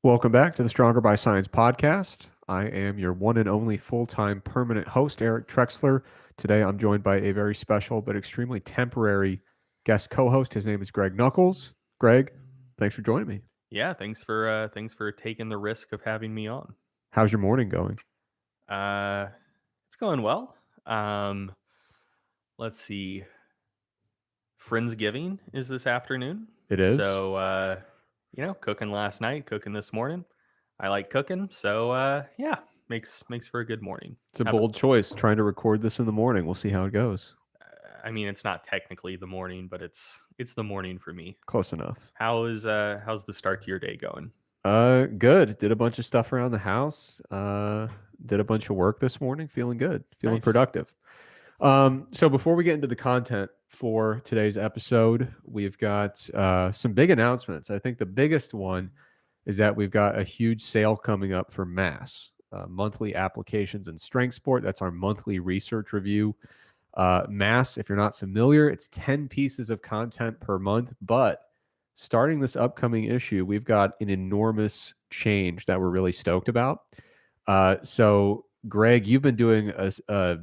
Welcome back to the Stronger by Science podcast. I am your one and only full-time permanent host, Eric Trexler. Today, I'm joined by a very special but extremely temporary guest co-host. His name is Greg Knuckles. Greg, thanks for joining me. Yeah, thanks for taking the risk of having me on. How's your morning going? Uh, it's going well. Um, let's see. Friendsgiving is this afternoon, It is. so cooking last night, cooking this morning. I like cooking, so yeah, makes for a good morning. It's a How about, bold choice trying to record this in the morning. We'll see how it goes. I mean, it's not technically the morning, but it's the morning for me. Close enough. How's the start to your day going? Good. Did a bunch of stuff around the house. Did a bunch of work this morning. Feeling good. Feeling Nice. productive. So before we get into the content for today's episode, we've got some big announcements. I think the biggest one is that we've got a huge sale coming up for MASS, monthly applications in strength sport. That's our monthly research review. MASS, if you're not familiar, it's 10 pieces of content per month, but starting this upcoming issue, we've got an enormous change that we're really stoked about. So, Greg, you've been doing a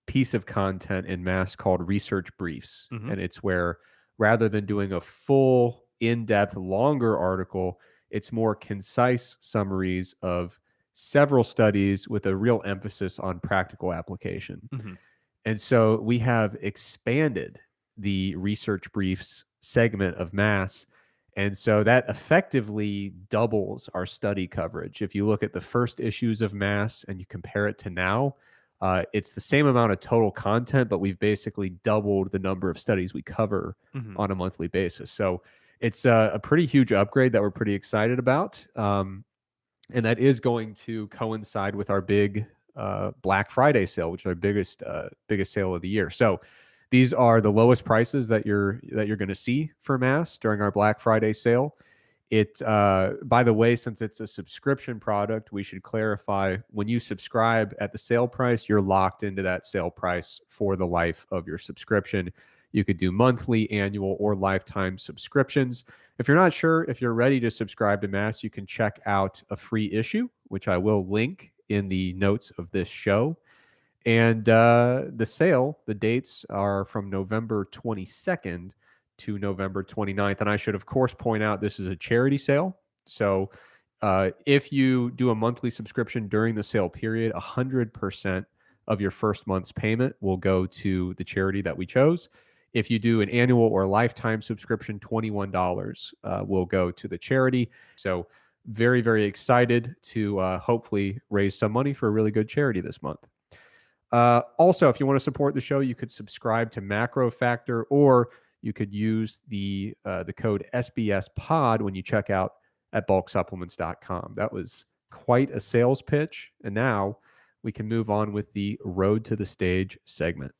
piece of content in MASS called Research Briefs. Mm-hmm. And it's where rather than doing a full, in depth, longer article, it's more concise summaries of several studies with a real emphasis on practical application. Mm-hmm. And so we have expanded the research briefs segment of MASS. And so that effectively doubles our study coverage. If you look at the first issues of MASS and you compare it to now, it's the same amount of total content, but we've basically doubled the number of studies we cover Mm-hmm. on a monthly basis. So it's a pretty huge upgrade that we're pretty excited about. And that is going to coincide with our big Black Friday sale, which is our biggest sale of the year. So these are the lowest prices that you're going to see for MASS during our Black Friday sale. It by the way, since it's a subscription product, we should clarify when you subscribe at the sale price, you're locked into that sale price for the life of your subscription. You could do monthly, annual, or lifetime subscriptions. If you're not sure if you're ready to subscribe to MASS, you can check out a free issue, which I will link in the notes of this show. And the sale, the dates are from November 22nd to November 29th. And I should, of course, point out this is a charity sale. So if you do a monthly subscription during the sale period, 100% of your first month's payment will go to the charity that we chose. If you do an annual or lifetime subscription, $21 will go to the charity. So very, very excited to hopefully raise some money for a really good charity this month. Also, if you want to support the show, you could subscribe to MacroFactor, or you could use the code SBS Pod when you check out at bulksupplements.com. That was quite a sales pitch, and now we can move on with the Road to the Stage segment.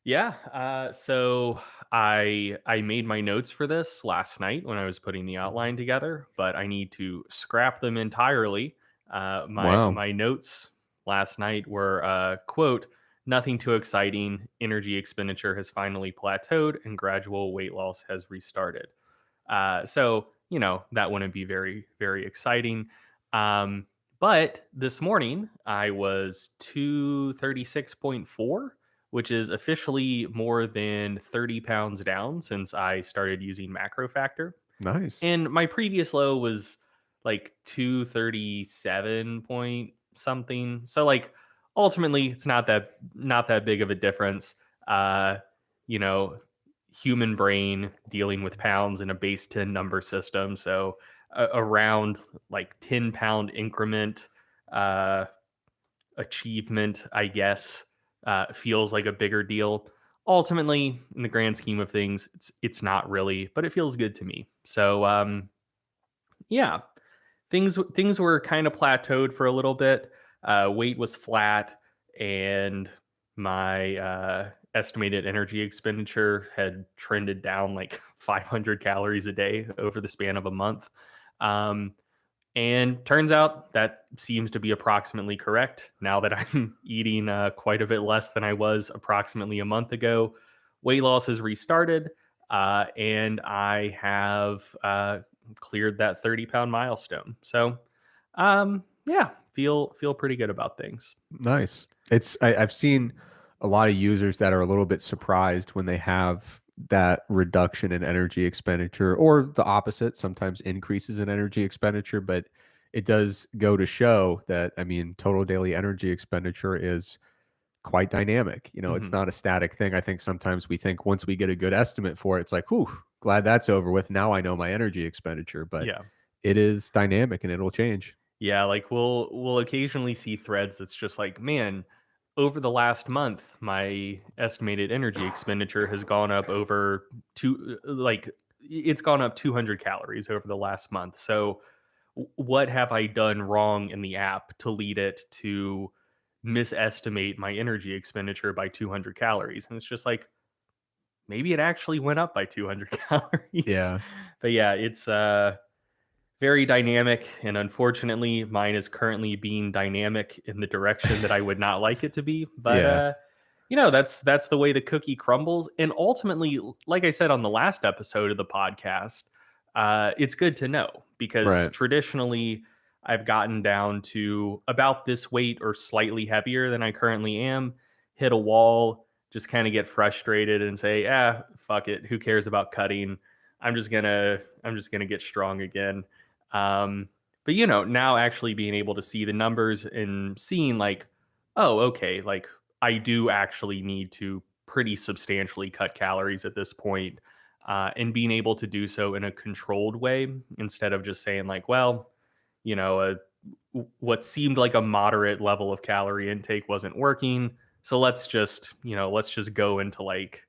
Yeah. So I made my notes for this last night when I was putting the outline together, but I need to scrap them entirely. My Wow. my notes last night were quote, nothing too exciting. Energy expenditure has finally plateaued and gradual weight loss has restarted. So that wouldn't be very, very exciting. But this morning I was 236.4, which is officially more than 30 pounds down since I started using MacroFactor. Nice. And my previous low was like 237 point something. So like ultimately it's not that big of a difference. You know, human brain dealing with pounds in a base 10 number system. So around like 10-pound increment uh achievement, I guess, feels like a bigger deal. Ultimately, in the grand scheme of things, it's not really, but it feels good to me. So yeah, things were kind of plateaued for a little bit. Weight was flat, and my estimated energy expenditure had trended down like 500 calories a day over the span of a month. Um, and turns out that seems to be approximately correct now that I'm eating quite a bit less than I was approximately a month ago. Weight loss has restarted, and I have cleared that 30-pound milestone. So, yeah, feel pretty good about things. Nice. I've seen a lot of users that are a little bit surprised when they have that reduction in energy expenditure, or the opposite, sometimes increases in energy expenditure. But it does go to show that, I mean, total daily energy expenditure is quite dynamic. You know, it's Hmm. not a static thing. I think sometimes we think once we get a good estimate for it, it's like, whew, glad that's over with. Now I know my energy expenditure, but Yeah. it is dynamic and it'll change. Yeah, like we'll occasionally see threads that's just like, man, over the last month, my estimated energy expenditure has gone up over it's gone up 200 calories over the last month. So what have I done wrong in the app to lead it to misestimate my energy expenditure by 200 calories? And it's just like, maybe it actually went up by 200 calories. Yeah. But yeah, it's very dynamic, and unfortunately, mine is currently being dynamic in the direction that I would not like it to be. But Yeah. that's the way the cookie crumbles. And ultimately, like I said on the last episode of the podcast, it's good to know because Right. traditionally I've gotten down to about this weight or slightly heavier than I currently am, hit a wall, just kind of get frustrated and say, fuck it, who cares about cutting? I'm just gonna get strong again. But now actually being able to see the numbers and seeing like, oh, okay, like I do actually need to pretty substantially cut calories at this point, and being able to do so in a controlled way instead of just saying like, well, what seemed like a moderate level of calorie intake wasn't working, so let's just go into like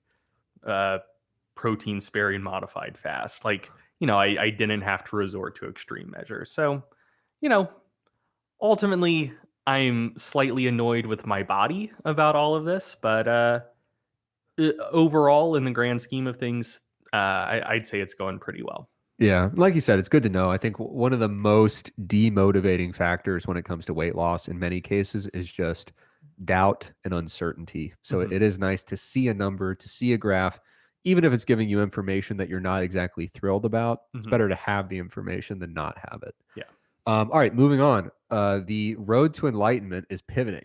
uh, protein sparing modified fast. Like, I didn't have to resort to extreme measures. So, you know, ultimately, I'm slightly annoyed with my body about all of this, but overall, in the grand scheme of things, I'd say it's going pretty well. Yeah, like you said, it's good to know. I think one of the most demotivating factors when it comes to weight loss in many cases is just doubt and uncertainty. So Hmm. it is nice to see a number, to see a graph, even if it's giving you information that you're not exactly thrilled about. It's Hmm. better to have the information than not have it. Yeah. All right, moving on. The road to enlightenment is pivoting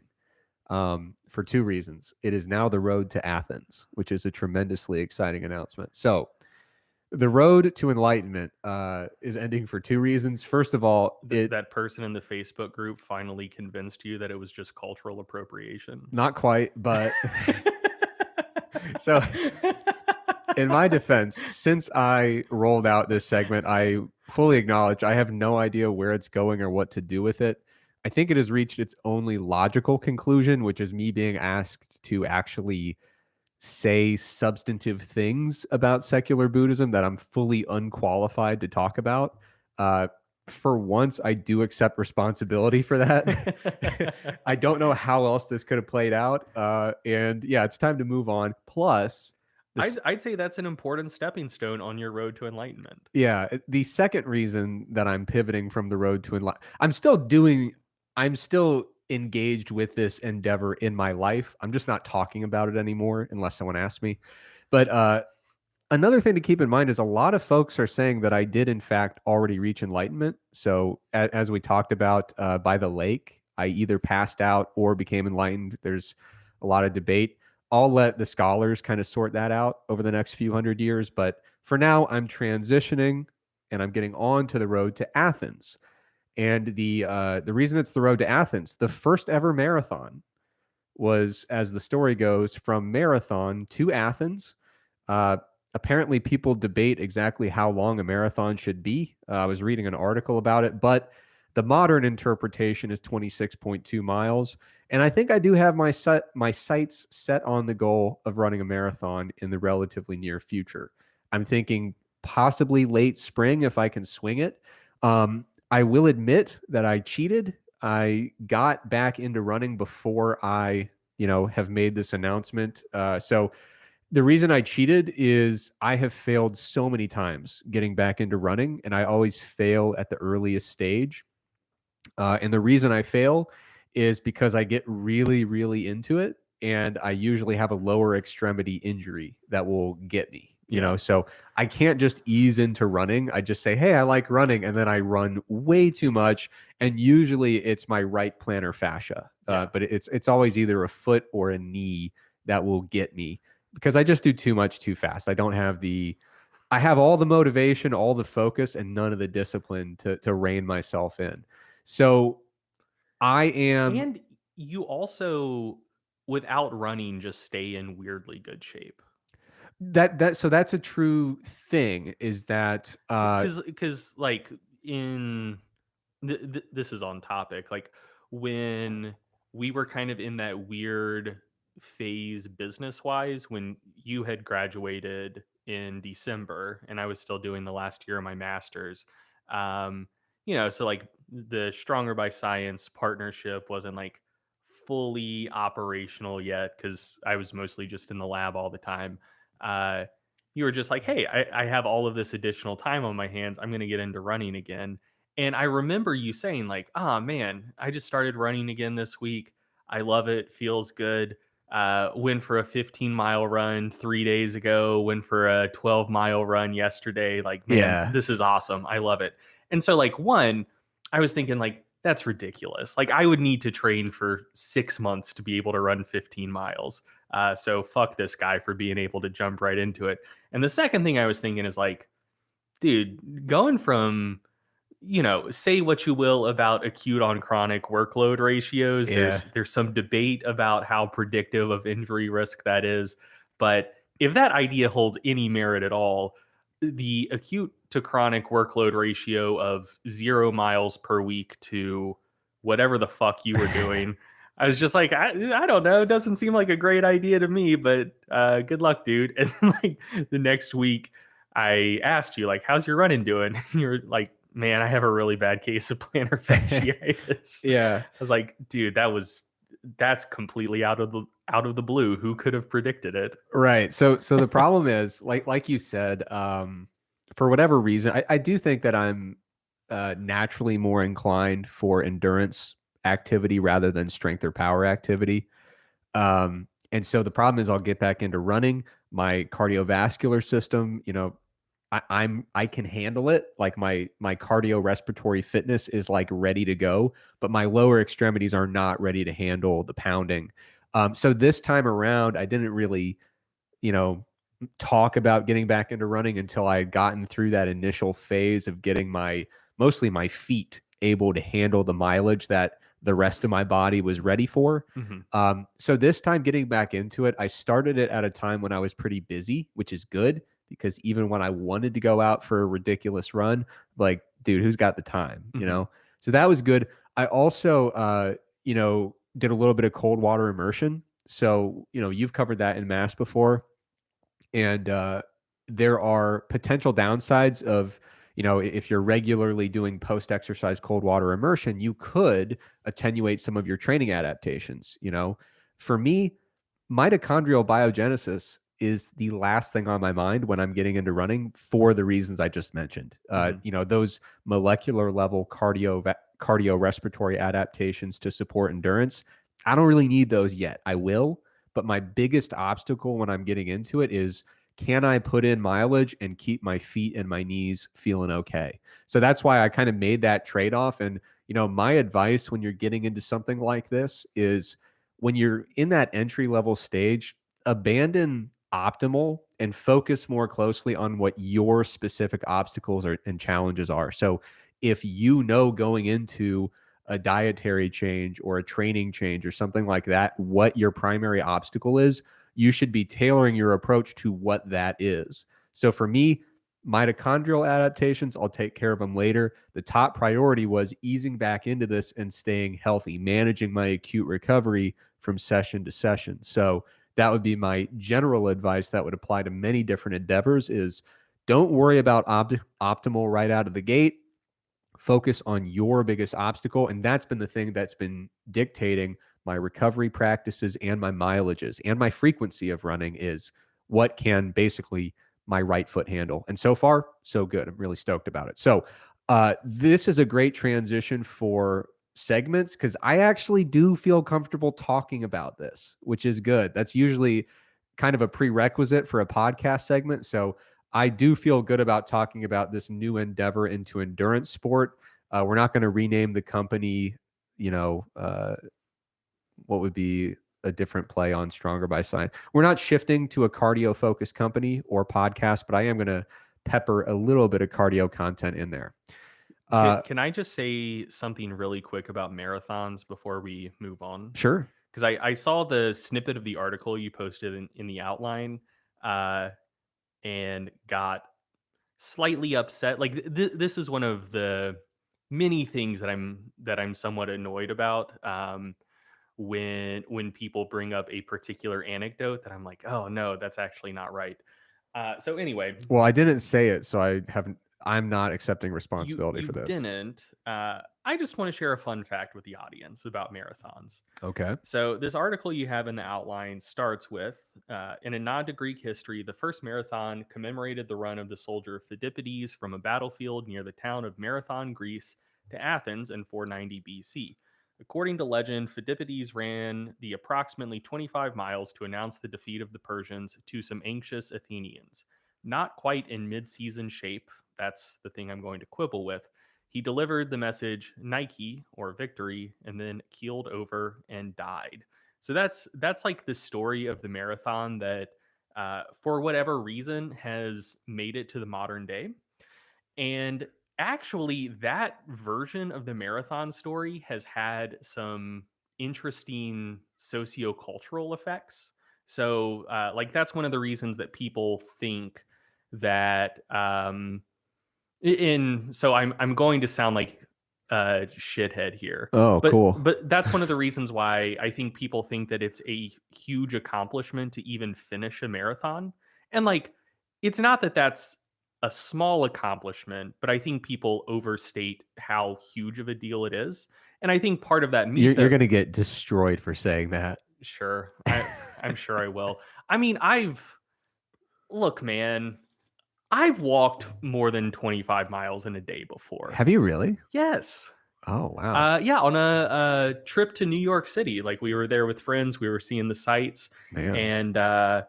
for two reasons. It is now the road to Athens, which is a tremendously exciting announcement. So, the road to enlightenment is ending for two reasons. First of all, That person in the Facebook group finally convinced you that it was just cultural appropriation. not quite, but so in my defense, since I rolled out this segment, I fully acknowledge I have no idea where it's going or what to do with it. I think it has reached its only logical conclusion, which is me being asked to actually say substantive things about secular Buddhism that I'm fully unqualified to talk about. Uh, for once, I do accept responsibility for that. I don't know how else this could have played out. And yeah, it's time to move on. Plus, this, I'd say that's an important stepping stone on your road to enlightenment. yeah, the second reason that I'm pivoting from the road to enlightenment, I'm still engaged with this endeavor in my life. I'm just not talking about it anymore unless someone asks me. But another thing to keep in mind is a lot of folks are saying that I did, in fact, already reach enlightenment. So, as we talked about by the lake, I either passed out or became enlightened. There's a lot of debate. I'll let the scholars kind of sort that out over the next few hundred years. But for now, I'm transitioning and I'm getting on to the road to Athens. And the reason it's the road to Athens, the first ever marathon was, as the story goes, from Marathon to Athens. Uh, Apparently, people debate exactly how long a marathon should be. I was reading an article about it, but the modern interpretation is 26.2 miles. And I think I do have my sights set on the goal of running a marathon in the relatively near future. I'm thinking possibly late spring if I can swing it. I will admit that I cheated. I got back into running before I, have made this announcement. So the reason I cheated is I have failed so many times getting back into running, and I always fail at the earliest stage. And the reason I fail is because I get really, really into it, and I usually have a lower extremity injury that will get me. you Yeah. know, so I can't just ease into running. I just say, hey, I like running, and then I run way too much, and usually it's my right plantar fascia, Yeah. but it's always either a foot or a knee that will get me because I just do too much too fast. I have all the motivation, all the focus, and none of the discipline to rein myself in. So I am And you also, without running, just stay in weirdly good shape. so that's a true thing is that Because like in this is on topic, like when we were kind of in that weird phase business wise, when you had graduated in December and I was still doing the last year of my master's. um so like the Stronger by Science partnership wasn't like fully operational yet because I was mostly just in the lab all the time. uh you were just like, hey, I have all of this additional time on my hands, I'm going to get into running again. And I remember you saying, like, "Ah, man, I just started running again this week. I love it. Feels good. Went for a 15-mile run 3 days ago. Went for a 12-mile run yesterday. Like, man, yeah. this is awesome. I love it." And so, like, one, I was thinking, like, that's ridiculous. Like, I would need to train for 6 months to be able to run 15 miles. So fuck this guy for being able to jump right into it. And the second thing I was thinking is like, dude, going from, say what you will about acute on chronic workload ratios. Yeah. There's some debate about how predictive of injury risk that is, but if that idea holds any merit at all, the acute to chronic workload ratio of 0 miles per week to whatever the fuck you were doing, I was just like, I don't know. It doesn't seem like a great idea to me, but good luck, dude. And then, like, the next week, I asked you, like, how's your running doing? And you're like, man, I have a really bad case of plantar fasciitis. Yeah. I was like, dude, that's completely out of the blue. Who could have predicted it? Right. So the problem is like you said, for whatever reason, I do think that I'm naturally more inclined for endurance activity rather than strength or power activity. And so the problem is I'll get back into running. My cardiovascular system, I can handle it. Like my cardiorespiratory fitness is like ready to go, but my lower extremities are not ready to handle the pounding. So this time around, I didn't really, you know, talk about getting back into running until I had gotten through that initial phase of getting mostly my feet able to handle the mileage that the rest of my body was ready for. Hmm. So this time getting back into it, I started it at a time when I was pretty busy, which is good because even when I wanted to go out for a ridiculous run, like, dude, who's got the time, Hmm. So that was good. I also, did a little bit of cold water immersion. So, you've covered that in mass before. And there are potential downsides of, if you're regularly doing post exercise cold water immersion, you could attenuate some of your training adaptations. For me, mitochondrial biogenesis is the last thing on my mind when I'm getting into running for the reasons I just mentioned. Hmm. Those molecular level cardiorespiratory adaptations to support endurance, I don't really need those yet. I will, but my biggest obstacle when I'm getting into it is, can I put in mileage and keep my feet and my knees feeling okay? So that's why I kind of made that trade off. And, my advice when you're getting into something like this is, when you're in that entry level stage, abandon optimal and focus more closely on what your specific obstacles and challenges are. So if going into a dietary change or a training change or something like that, what your primary obstacle is, you should be tailoring your approach to what that is. So for me, mitochondrial adaptations, I'll take care of them later. The top priority was easing back into this and staying healthy, managing my acute recovery from session to session. So that would be my general advice that would apply to many different endeavors is, don't worry about optimal right out of the gate. Focus on your biggest obstacle. And that's been the thing that's been dictating my recovery practices and my mileages and my frequency of running is, what can basically my right foot handle. And so far, so good. I'm really stoked about it. So this is a great transition for segments because I actually do feel comfortable talking about this, which is good. That's usually kind of a prerequisite for a podcast segment. So I do feel good about talking about this new endeavor into endurance sport. We're not going to rename the company, what would be a different play on Stronger by Science. We're not shifting to a cardio focused company or podcast, but I am going to pepper a little bit of cardio content in there. Can I just say something really quick about marathons before we move on? Sure. Because I saw the snippet of the article you posted in the outline, uh, and got slightly upset. Like this is one of the many things that I'm somewhat annoyed about. When people bring up a particular anecdote that I'm like, oh no, that's actually not right. So anyway, Well, I didn't say it, so I'm not accepting you responsibility you for this. didn't. I just want to share a fun fact with the audience about marathons. Okay. So this article you have in the outline starts with, in a nod to Greek history, the first marathon commemorated the run of the soldier Phidippides from a battlefield near the town of Marathon, Greece, to Athens in 490 BC. According to legend, Phidippides ran the approximately 25 miles to announce the defeat of the Persians to some anxious Athenians. Not quite in mid-season shape, that's the thing I'm going to quibble with. He delivered the message Nike or victory and then keeled over and died. So that's like the story of the marathon that for whatever reason has made it to the modern day. And actually that version of the marathon story has had some interesting sociocultural effects. So like that's one of the reasons that people think that in so I'm going to sound like a shithead here, Oh, cool. but that's one of the reasons why I think people think that it's a huge accomplishment to even finish a marathon. And like, it's not that that's a small accomplishment, but I think people overstate how huge of a deal it is. And I think part of that myth You're that going to get destroyed for saying that. sure, I'm sure I will. I mean, I've look, man, I've walked more than 25 miles in a day before. Have you really? Yes. Oh, wow. Yeah, on a trip to New York City. Like we were there with friends, we were seeing the sights, Man. and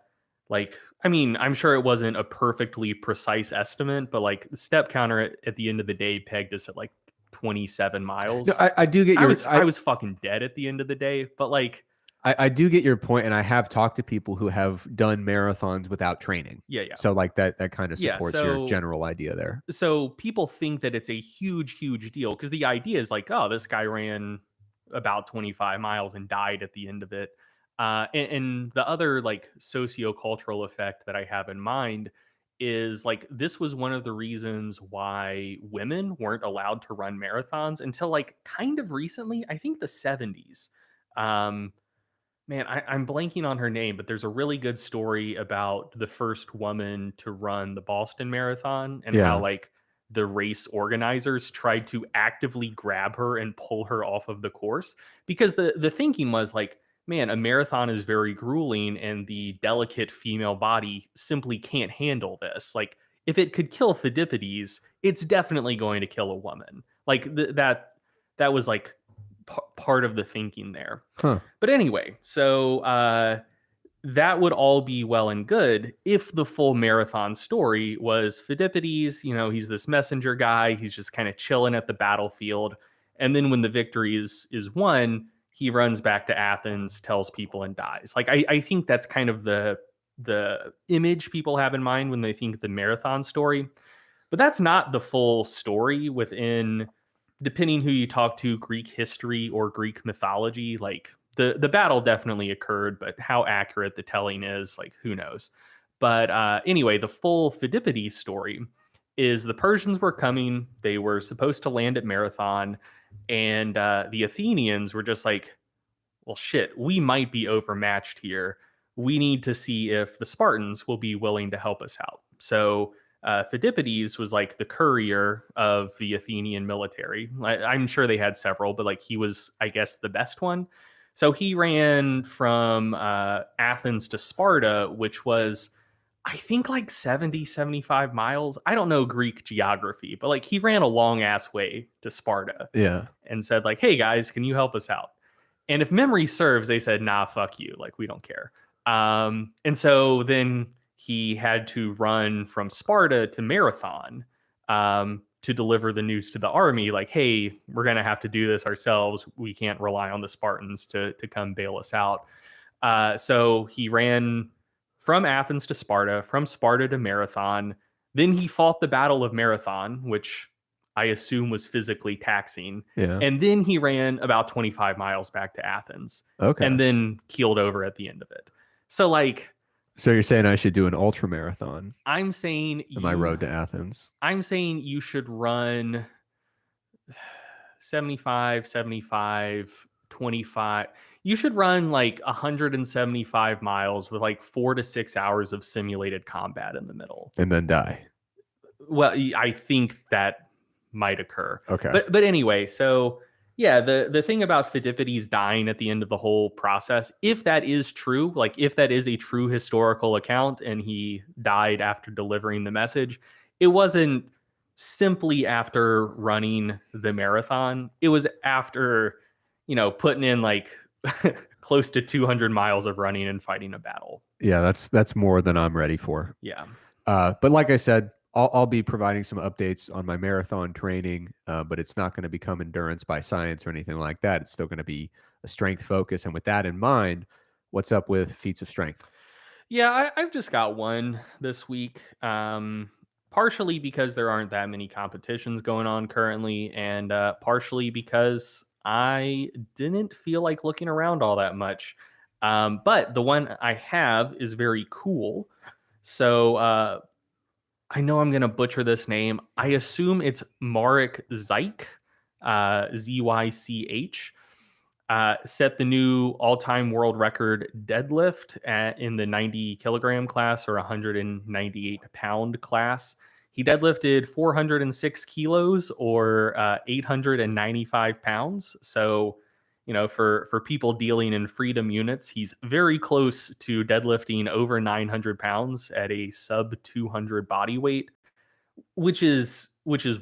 like I mean, I'm sure it wasn't a perfectly precise estimate, but like the step counter at the end of the day pegged us at like 27 No, miles. I do get I was fucking dead at the end of the day, but like I do get your point, and I have talked to people who have done marathons without training. yeah. So like that kind of Yeah, supports your general idea there. so people think that it's a huge deal because the idea is like, oh, this guy ran about 25 miles and died at the end of it. And the other like sociocultural effect that I have in mind is like this was one of the reasons why women weren't allowed to run marathons until like kind of recently, I think the 70s. Um, Man, I'm blanking on her name, but there's a really good story about the first woman to run the Boston Marathon and how Yeah. like the race organizers tried to actively grab her and pull her off of the course because the thinking was like, man, a marathon is very grueling and the delicate female body simply can't handle this. Like if it could kill Phidippides, it's definitely going to kill a woman. Like that was like part of the thinking there. Huh. But anyway, so that would all be well and good if the full marathon story was Phidippides. You know, he's this messenger guy. He's just kind of chilling at the battlefield, and then when the victory is won, he runs back to Athens, tells people, and dies. Like I think that's kind of the image people have in mind when they think the marathon story. But that's not the full story within, depending who you talk to, Greek history or Greek mythology. Like the battle definitely occurred, but how accurate the telling is, like who knows. But anyway, the full Phidippides story is the Persians were coming. They were supposed to land at Marathon, and the Athenians were just like, well, shit, we might be overmatched here. We need to see if the Spartans will be willing to help us out. So Phidippides was like the courier of the Athenian military. I'm sure they had several, but like he was, I guess, the best one. So he ran from Athens to Sparta, which was, I think, like 75 miles. I don't know Greek geography, but like he ran a long ass way to Sparta Yeah. and said, like, hey guys, can you help us out? And if memory serves, they said, nah, fuck you. Like, we don't care. And so then he had to run from Sparta to Marathon to deliver the news to the army, like, hey, we're going to have to do this ourselves. We can't rely on the Spartans to come bail us out. So he ran from Athens to Sparta, from Sparta to Marathon. Then he fought the Battle of Marathon, which I assume was physically taxing. Yeah. And then he ran about 25 miles back to Athens Okay. and then keeled over at the end of it. So, like, So you're saying I should do an ultra marathon I'm saying on my road to Athens? you should run 75, 75, 25. You should run like 175 miles with like 4 to 6 hours of simulated combat in the middle. And then die. Well, I think that might occur. Okay. But anyway, so yeah, the thing about Pheidippides dying at the end of the whole process, if that is true, like if that is a true historical account and he died after delivering the message, it wasn't simply after running the marathon. It was after, putting in like close to 200 miles of running and fighting a battle. Yeah, that's more than I'm ready for. Yeah. But like I said, I'll be providing some updates on my marathon training, but it's not going to become endurance by science or anything like that. It's still going to be a strength focus. And with that in mind, what's up with Feats of Strength? Yeah, I've just got one this week. Partially because there aren't that many competitions going on currently, and partially because I didn't feel like looking around all that much. But the one I have is very cool. So I know I'm going to butcher this name. I assume it's Marek Zych, Zych. Set the new all-time world record deadlift in the 90 kilogram class or 198 pound class. He deadlifted 406 kilos or 895 pounds. So, for people dealing in freedom units, he's very close to deadlifting over 900 pounds at a sub 200 body weight, which is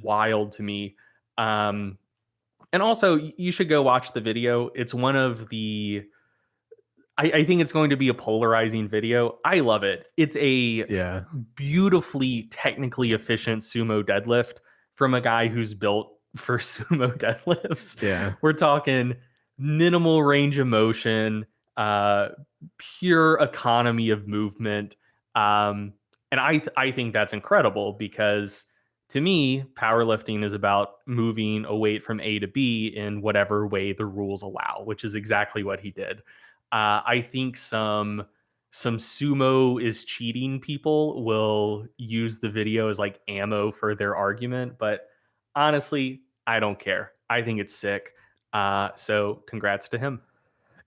wild to me. And also, you should go watch the video. It's one of the. I think it's going to be a polarizing video. I love it. It's a Yeah. beautifully technically efficient sumo deadlift from a guy who's built for sumo deadlifts. Yeah. We're talking minimal range of motion, pure economy of movement, and I think that's incredible because to me, powerlifting is about moving a weight from A to B in whatever way the rules allow, which is exactly what he did. I think some sumo is cheating people will use the video as like ammo for their argument, but honestly, I don't care. I think it's sick. So congrats to him.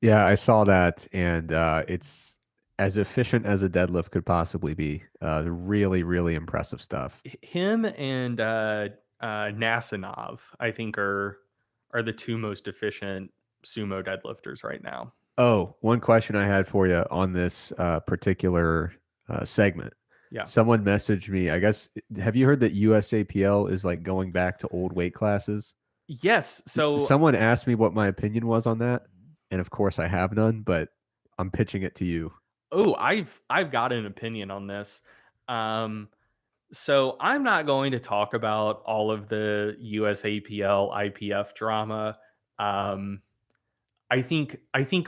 Yeah, I saw that, and it's as efficient as a deadlift could possibly be. Really, really impressive stuff. Him and Nasanov, I think, are the two most efficient sumo deadlifters right now. Oh, one question I had for you on this particular segment. Yeah. Someone messaged me. I guess, have you heard that USAPL is like going back to old weight classes? Yes. So Someone asked me what my opinion was on that, and of course I have none, but I'm pitching it to you. oh, I've got an opinion on this. Um, so I'm not going to talk about all of the USAPL IPF drama. Um, I think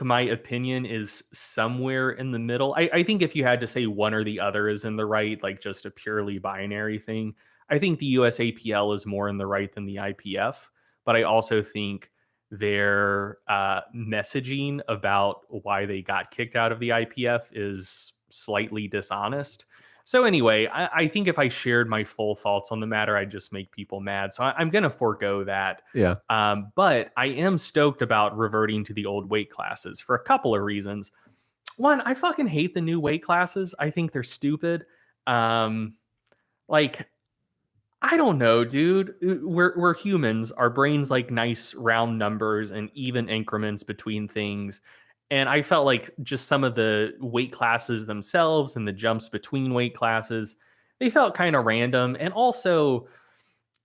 my opinion is somewhere in the middle. I think if you had to say one or the other is in the right, like just a purely binary thing, I think the USAPL is more in the right than the IPF. But I also think their messaging about why they got kicked out of the IPF is slightly dishonest. So anyway, I think if I shared my full thoughts on the matter, I'd just make people mad. So I'm going to forego that. Yeah. But I am stoked about reverting to the old weight classes for a couple of reasons. One, I fucking hate the new weight classes. I think they're stupid. Like, I don't know, dude. We're humans. Our brains like nice round numbers and even increments between things. And I felt like just some of the weight classes themselves and the jumps between weight classes, they felt kind of random. And also,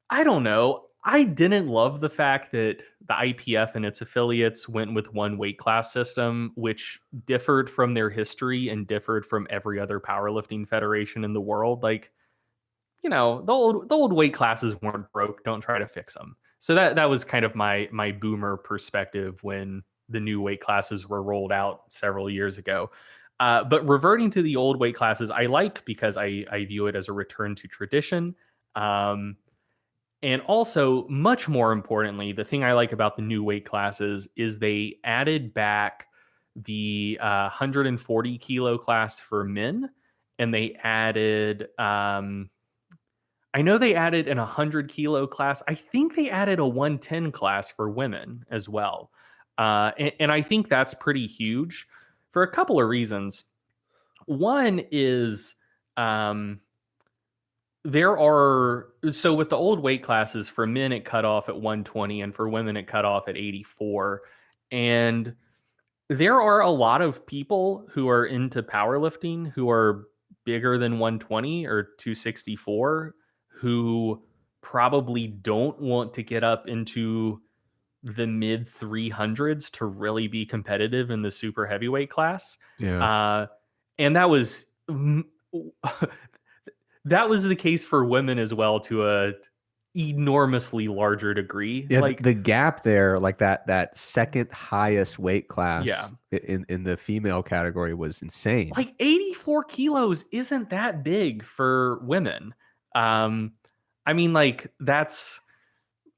I don't know. I didn't love the fact that the IPF and its affiliates went with one weight class system, which differed from their history and differed from every other powerlifting federation in the world. Like, the old weight classes weren't broke. Don't try to fix them. So that was kind of my boomer perspective when the new weight classes were rolled out several years ago. But reverting to the old weight classes, I like because I view it as a return to tradition. Um, and also, much more importantly, the thing I like about the new weight classes is they added back the 140 kilo class for men, and they added I know they added an 100 kilo class. I think they added a 110 class for women as well. And I think that's pretty huge for a couple of reasons. One is um, so with the old weight classes, for men, it cut off at 120, and for women, it cut off at 84. And there are a lot of people who are into powerlifting who are bigger than 120 or 264 who probably don't want to get up into the mid 300s to really be competitive in the super heavyweight class. Yeah. Uh, and that was that was the case for women as well, to a enormously larger degree. Yeah, Like, the gap there, like that second highest weight yeah, class in the female category was insane. like 84 kilos isn't that big for women. Um, I mean, like that's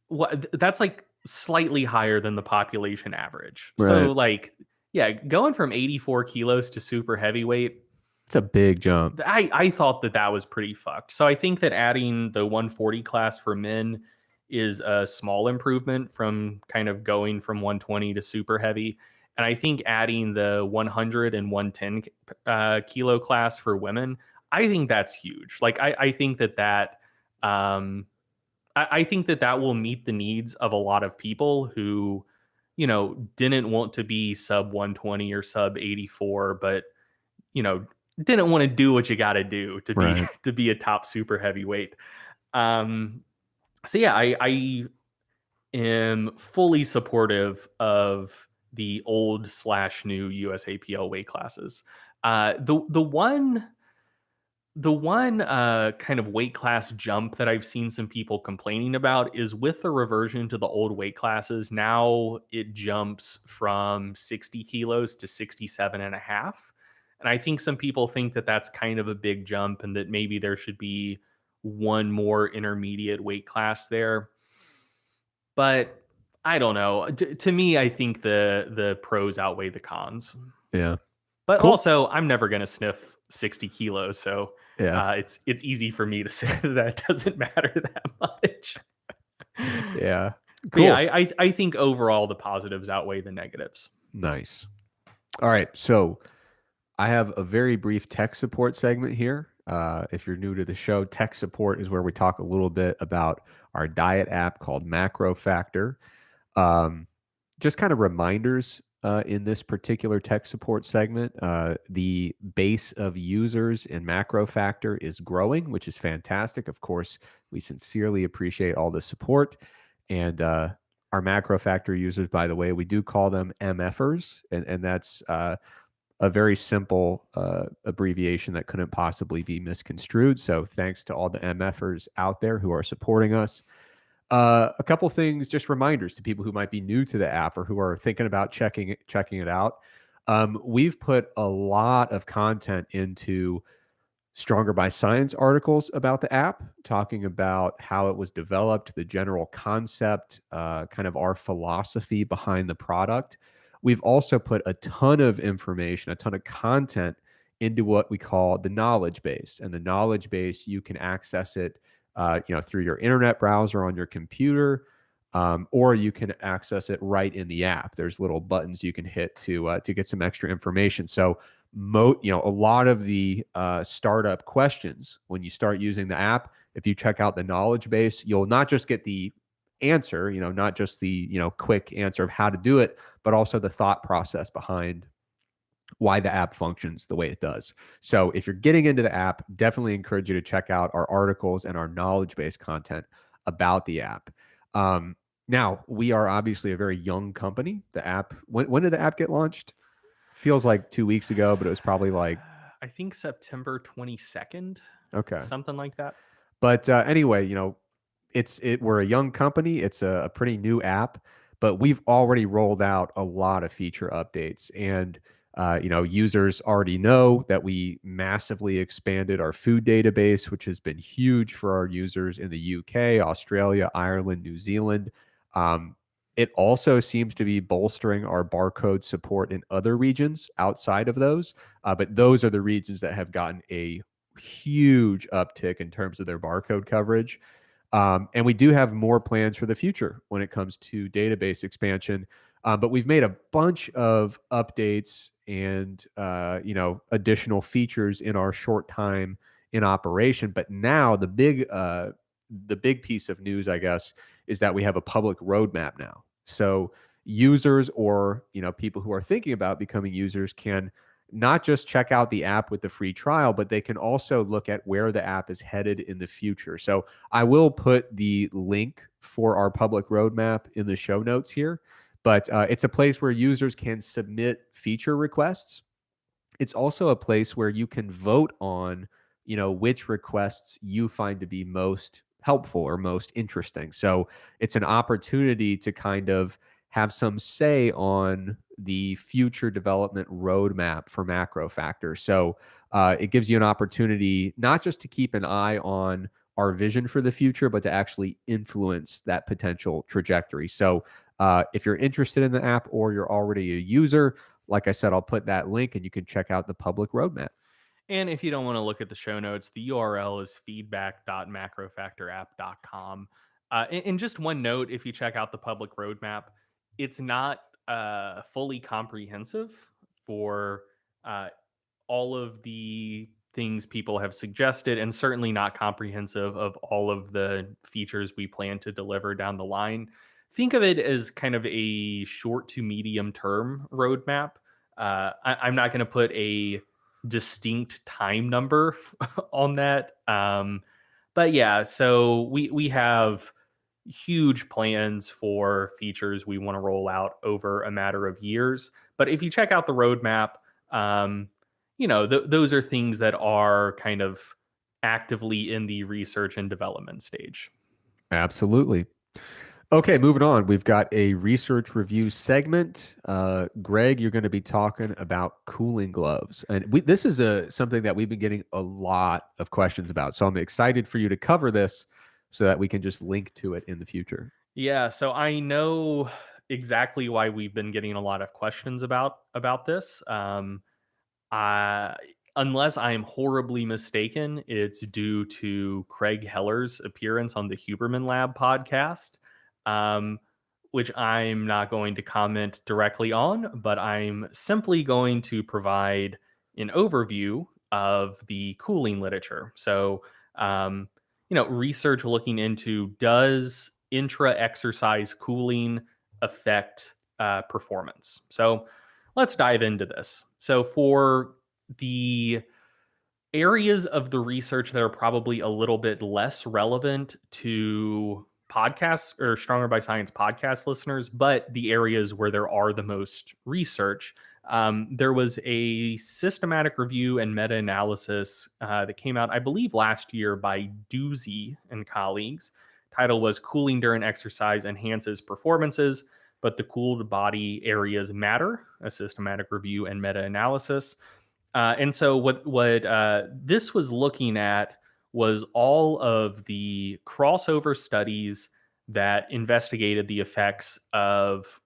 like slightly higher than the population average. Right. So like, yeah, going from 84 kilos to super heavyweight, It's a big jump. I thought that was pretty fucked. So I think that adding the 140 class for men is a small improvement from kind of going from 120 to super heavy. And I think adding the 100 and 110 kilo class for women, I think that's huge. Like, I think um, I think that will meet the needs of a lot of people who, didn't want to be sub 120 or sub 84, but you know, didn't want to do what you got to do to be Right. to be a top super heavyweight. Um, so yeah, I am fully supportive of the old slash new USAPL weight classes. The one kind of weight class jump that I've seen some people complaining about is with the reversion to the old weight classes. Now it jumps from 60 kilos to 67 and a half. And I think some people think that that's kind of a big jump and that maybe there should be one more intermediate weight class there. But I don't know. To me, I think the pros outweigh the cons. Yeah. But Cool. also, I'm never going to sniff 60 kilos, so Yeah. it's easy for me to say that it doesn't matter that much. Yeah. But yeah, Cool. I think overall the positives outweigh the negatives. Nice. All right. So I have a very brief tech support segment here. If you're new to the show, tech support is where we talk a little bit about our diet app called MacroFactor. Um, just kind of reminders in this particular tech support segment. The base of users in MacroFactor is growing, which is fantastic. Of course, we sincerely appreciate all the support. And our MacroFactor users, by the way, we do call them MFers, and that's a very simple abbreviation that couldn't possibly be misconstrued. So thanks to all the MFers out there who are supporting us. A couple things, just reminders to people who might be new to the app or who are thinking about checking it out. We've put a lot of content into Stronger by Science articles about the app, talking about how it was developed, the general concept, kind of our philosophy behind the product. We've also put a ton of information, a ton of content into what we call the knowledge base. And the knowledge base, you can access it through your internet browser on your computer, or you can access it right in the app. There's little buttons you can hit to get some extra information. So a lot of the startup questions when you start using the app, if you check out the knowledge base, you'll not just get the answer, not just the quick answer of how to do it, but also the thought process behind why the app functions the way it does. So if you're getting into the app, definitely encourage you to check out our articles and our knowledge base content about the app. Now, we are obviously a very young company. The app, when did the app get launched? Feels like 2 weeks ago, but it was probably like, I think September 22nd, okay. something like that. But anyway, we're a young company. It's a pretty new app, but we've already rolled out a lot of feature updates, and users already know that we massively expanded our food database, which has been huge for our users in the UK, Australia, Ireland, New Zealand. Um, it also seems to be bolstering our barcode support in other regions outside of those, but those are the regions that have gotten a huge uptick in terms of their barcode coverage. And we do have more plans for the future when it comes to database expansion. But we've made a bunch of updates and additional features in our short time in operation. But now the big piece of news, I guess, is that we have a public roadmap now. So users or people who are thinking about becoming users can not just check out the app with the free trial, but they can also look at where the app is headed in the future. So I will put the link for our public roadmap in the show notes here, but it's a place where users can submit feature requests. It's also a place where you can vote on, which requests you find to be most helpful or most interesting. So it's an opportunity to kind of have some say on the future development roadmap for MacroFactor. So it gives you an opportunity not just to keep an eye on our vision for the future, but to actually influence that potential trajectory. So if you're interested in the app or you're already a user, like I said, I'll put that link and you can check out the public roadmap. And if you don't want to look at the show notes, the URL is feedback.macrofactorapp.com. And just one note, if you check out the public roadmap, it's not fully comprehensive for uh, all of the things people have suggested, and certainly not comprehensive of all of the features we plan to deliver down the line. Think of it as kind of a short to medium term roadmap. I'm not going to put a distinct time number on that. But yeah, so we have huge plans for features we want to roll out over a matter of years. But if you check out the roadmap, um, those are things that are kind of actively in the research and development stage. Absolutely. Okay, moving on. We've got a research review segment. Greg, you're going to be talking about cooling gloves, and this is something that we've been getting a lot of questions about. So I'm excited for you to cover this, so that we can just link to it in the future. Yeah, so I know exactly why we've been getting a lot of questions about this. I Unless I am horribly mistaken, it's due to Craig Heller's appearance on the Huberman Lab podcast, um, which I'm not going to comment directly on, but I'm simply going to provide an overview of the cooling literature. So, um, research looking into, does intra exercise cooling affect performance? So, let's dive into this. So, for the areas of the research that are probably a little bit less relevant to podcasts or Stronger by Science podcast listeners, but the areas where there are the most research, there was a systematic review and meta analysis that came out, I believe, last year by Doozy and colleagues. Title was Cooling During Exercise Enhances Performances, but the Cooled Body Areas Matter, a systematic review and meta analysis. And so what this was looking at was all of the crossover studies that investigated the effects of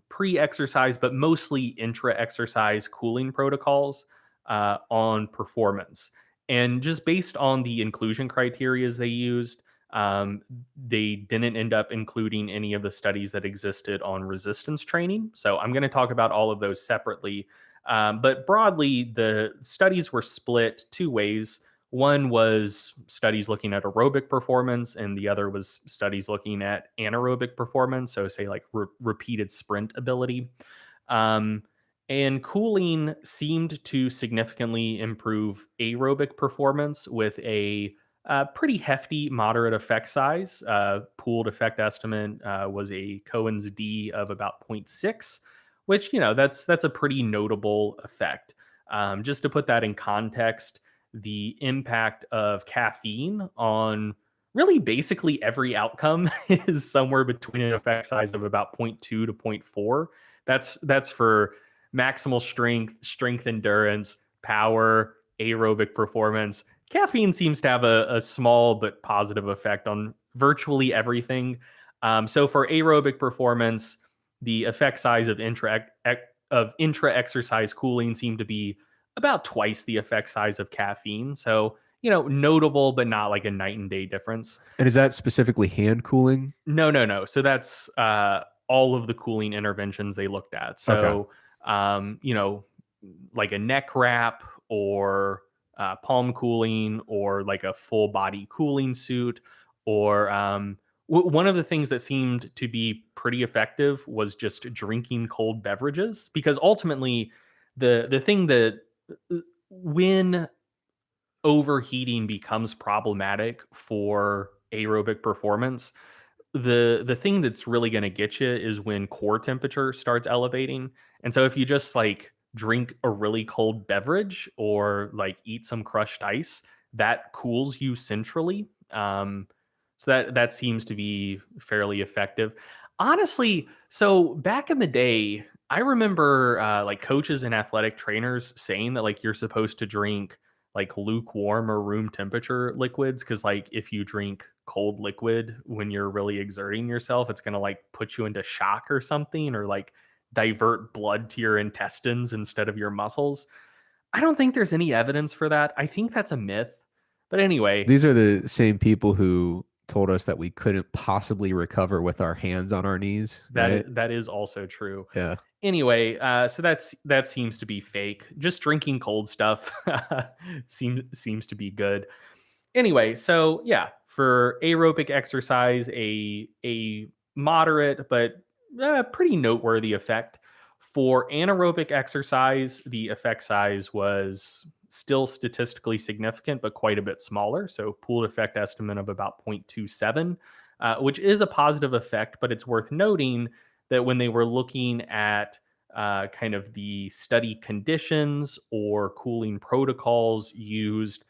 pre-exercise, but mostly intra-exercise cooling protocols on performance. And just based on the inclusion criteria they used, they didn't end up including any of the studies that existed on resistance training. So I'm going to talk about all of those separately, but broadly, the studies were split two ways. One was studies looking at aerobic performance, and the other was studies looking at anaerobic performance. So, say, like repeated sprint ability. Um, and cooling seemed to significantly improve aerobic performance with a pretty hefty, moderate effect size. Pooled effect estimate was a Cohen's d of about zero point 0.6, which that's a pretty notable effect. Just to put that in context, the impact of caffeine on really basically every outcome is somewhere between an effect size of about zero point 0.2 to zero point 0.4. That's for maximal strength, strength endurance, power, aerobic performance. Caffeine seems to have a small but positive effect on virtually everything. So for aerobic performance, the effect size of intra exercise cooling seemed to be about twice the effect size of caffeine. So notable, but not like a night and day difference. And is that specifically hand cooling? No, no, no. So that's all of the cooling interventions they looked at. Okay. So, like a neck wrap or palm cooling or like a full body cooling suit. Or one of the things that seemed to be pretty effective was just drinking cold beverages, because ultimately, the thing that when overheating becomes problematic for aerobic performance, the thing that's really going to get you is when core temperature starts elevating. And so if you just like drink a really cold beverage or like eat some crushed ice, that cools you centrally. So that seems to be fairly effective. Honestly, so back in the day, I remember like coaches and athletic trainers saying that like you're supposed to drink like lukewarm or room temperature liquids, because like if you drink cold liquid when you're really exerting yourself, it's going to like put you into shock or something, or like divert blood to your intestines instead of your muscles. I don't think there's any evidence for that. I think that's a myth. But anyway, These are the same people who told us that we couldn't possibly recover with our hands on our knees, right? that is also true. Yeah. Anyway, so that seems to be fake. Just drinking cold stuff seems to be good. Anyway, so yeah, for aerobic exercise, a moderate but pretty noteworthy effect. For anaerobic exercise, the effect size was still statistically significant, but quite a bit smaller. So pooled effect estimate of about 0.27, which is a positive effect. But it's worth noting that when they were looking at kind of the study conditions or cooling protocols used,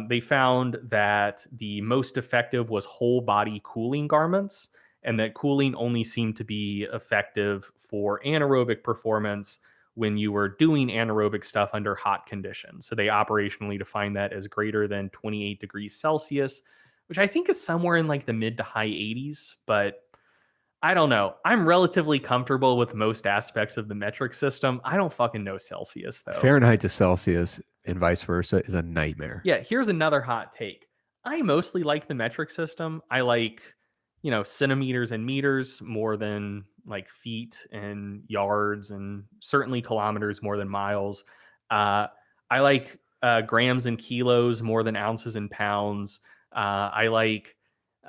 they found that the most effective was whole body cooling garments, and that cooling only seemed to be effective for anaerobic performance when you were doing anaerobic stuff under hot conditions. So they operationally define that as greater than 28 degrees Celsius, which I think is somewhere in like the mid to high 80s, but I don't know. I'm relatively comfortable with most aspects of the metric system. I don't fucking know Celsius though. Fahrenheit to Celsius and vice versa is a nightmare. Yeah, here's another hot take. I mostly like the metric system. I like, centimeters and meters more than like feet and yards, and certainly kilometers more than miles. Uh, I like grams and kilos more than ounces and pounds. I like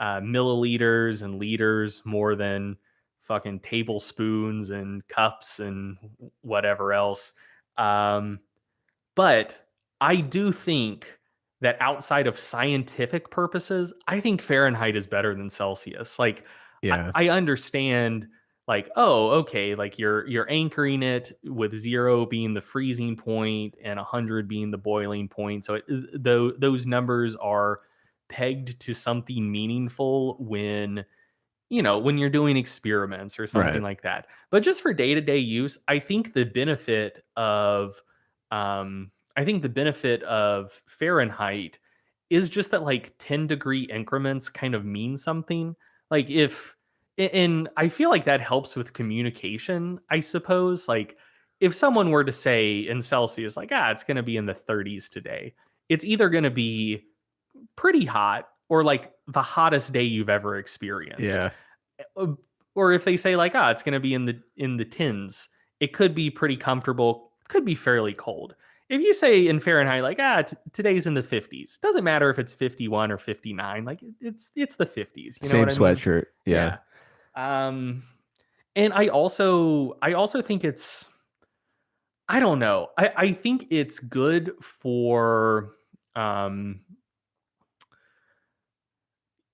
milliliters and liters more than fucking tablespoons and cups and whatever else. Um, but I do think that outside of scientific purposes, I think Fahrenheit is better than Celsius. Like Yeah. I understand like, oh, okay, like you're anchoring it with 0 being the freezing point and 100 being the boiling point. So those numbers are pegged to something meaningful when you're doing experiments or something Right. like that. But just for day-to-day use, I think the benefit of Fahrenheit is just that like 10-degree increments kind of mean something. Like if and I feel like that helps with communication, I suppose. Like if someone were to say in Celsius, like, it's gonna be in the 30s today, it's either gonna be pretty hot or like the hottest day you've ever experienced. Yeah. uh, or if they say like, it's going to be in the tens, it could be pretty comfortable, could be fairly cold. If you say in Fahrenheit like, today's in the 50s, doesn't matter if it's 51 or 59, like it's the 50s, you know Same what I mean? sweatshirt. Yeah. Yeah. um and I also think it's, I don't know, I think it's good for um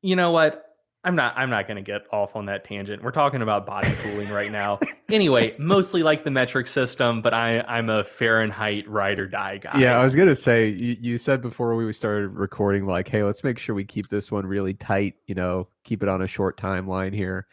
You know what? I'm not going to get off on that tangent. We're talking about body cooling right now. Anyway, mostly like the metric system, but I'm a Fahrenheit ride or die Yeah, guy. I was gonna say you said before we started recording, like, hey, let's make sure we keep this one really tight, keep it on a short timeline here.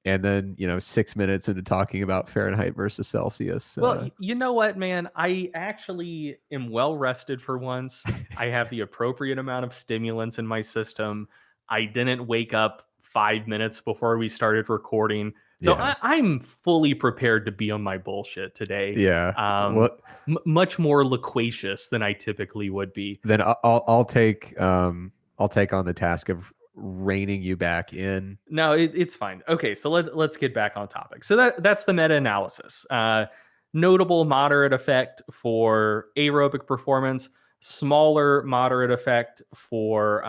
And then, 6 minutes into talking about Fahrenheit versus Celsius. Well, you know what, man? I actually am well rested for once. I have the appropriate amount of stimulants in my system. I didn't wake up 5 minutes before we started recording. So Yeah. I'm fully prepared to be on my bullshit today. Yeah. Um, Well, much more loquacious than I typically would be. then I'll take on the task of reining you back in. No, it's fine. Okay, so let's get back on topic. So that's the meta-analysis. Notable moderate effect for aerobic performance, smaller moderate effect for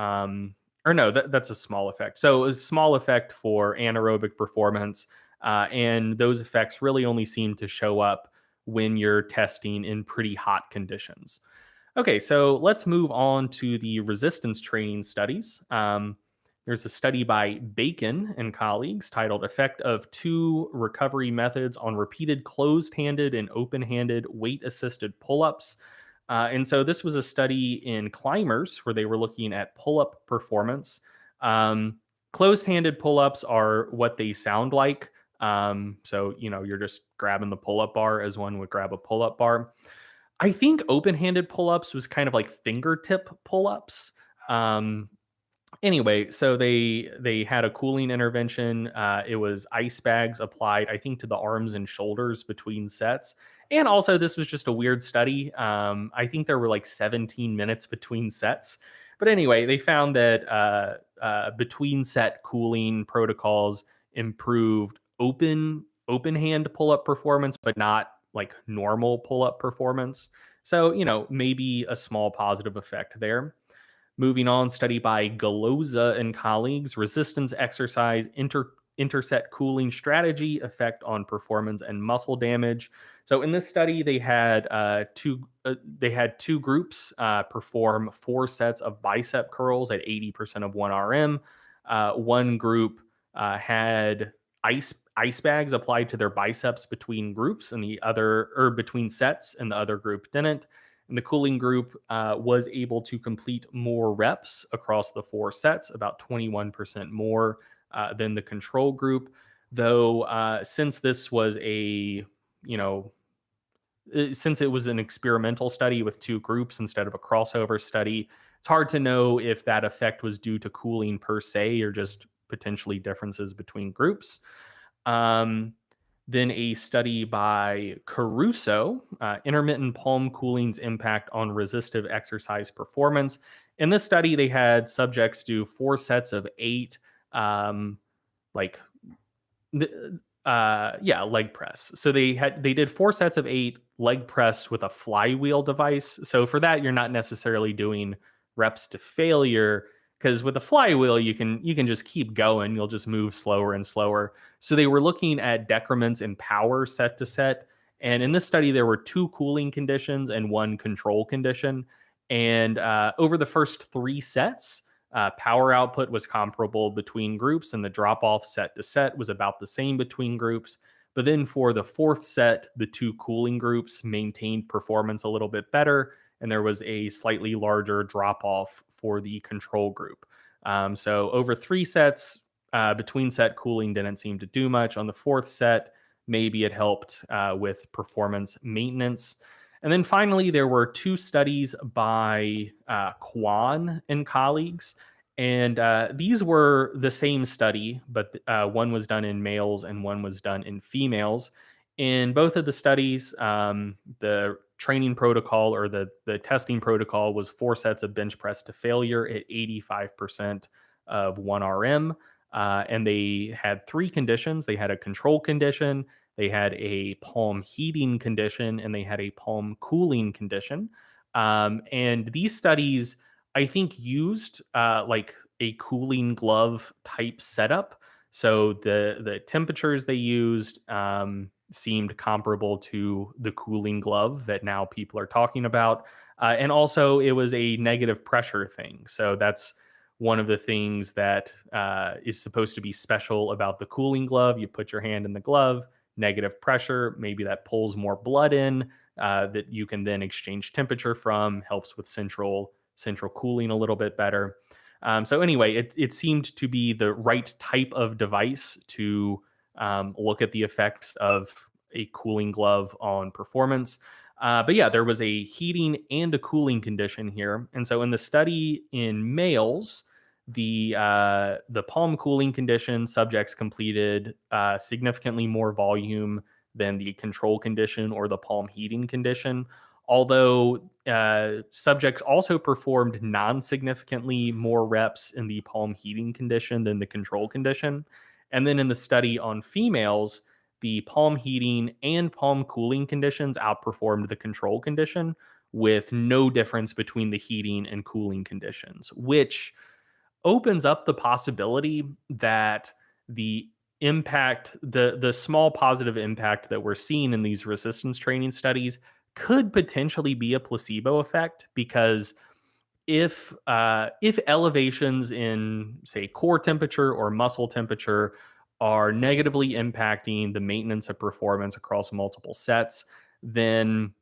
or no, that's a small effect. So a small effect for anaerobic performance, and those effects really only seem to show up when you're testing in pretty hot conditions. Okay, so let's move on to the resistance training studies. There's a study by Bacon and colleagues titled Effect of Two Recovery Methods on Repeated Closed Handed and Open Handed Weight Assisted Pull Ups. And so this was a study in climbers where they were looking at pull up performance. Closed handed pull ups are what they sound like. So you're just grabbing the pull up bar as one would grab a pull up bar. I think open-handed pull-ups was kind of like fingertip pull-ups. Um, anyway, so they had a cooling intervention. It was ice bags applied, I think, to the arms and shoulders between sets. And also, this was just a weird study. I think there were like 17 minutes between sets. But anyway, they found that between set cooling protocols improved open hand pull up performance, but not like normal pull up performance. So, maybe a small positive effect there. Moving on, study by Galoza and colleagues, resistance exercise interset cooling strategy effect on performance and muscle damage. So in this study, they had two groups perform 4 sets of bicep curls at 80% of 1 RM. One group had ice bags applied to their biceps between groups, and the other or between sets, and the other group didn't. And the cooling group was able to complete more reps across the 4 sets, about 21% more than the control group. Though, since this was since it was an experimental study with 2 groups instead of a crossover study, it's hard to know if that effect was due to cooling per se or just potentially differences between groups. Um, then a study by Caruso, intermittent palm cooling's impact on resistive exercise performance. In this study, they had subjects do 4 sets of 8, like leg press. So they did 4 sets of 8 leg press with a flywheel device. So for that, you're not necessarily doing reps to failure, because with a flywheel you can just keep going. You'll just move slower and slower. So they were looking at decrements in power set to set. And in this study, there were 2 cooling conditions and 1 control condition. And over the first 3 sets, power output was comparable between groups, and the drop off set to set was about the same between groups. But then for the 4th set, the 2 cooling groups maintained performance a little bit better, and there was a slightly larger drop off for the control group. So over 3 sets, between set cooling didn't seem to do much. On the 4th set, maybe it helped with performance maintenance. And then finally, there were 2 studies by Kwan and colleagues. And these were the same study, but one was done in males and one was done in females. In both of the studies, the training protocol or the testing protocol was 4 sets of bench press to failure at 85% of 1 RM. And they had 3 conditions. They had a control condition, they had a palm heating condition, and they had a palm cooling condition. And these studies, I think, used like a cooling glove type setup. So the temperatures they used seemed comparable to the cooling glove that now people are talking about. And also, it was a negative pressure thing. So that's one of the things that is supposed to be special about the cooling glove. You put your hand in the glove, negative pressure, maybe that pulls more blood in that you can then exchange temperature from, helps with central cooling a little bit better. So anyway, it seemed to be the right type of device to look at the effects of a cooling glove on performance. But yeah, there was a heating and a cooling condition here, and so in the study in males, the palm cooling condition subjects completed significantly more volume than the control condition or the palm heating condition. Although subjects also performed non-significantly more reps in the palm heating condition than the control condition. And then in the study on females, the palm heating and palm cooling conditions outperformed the control condition with no difference between the heating and cooling conditions, which opens up the possibility that the the small positive impact that we're seeing in these resistance training studies could potentially be a placebo effect, because if elevations in, say, core temperature or muscle temperature are negatively impacting the maintenance of performance across multiple sets, then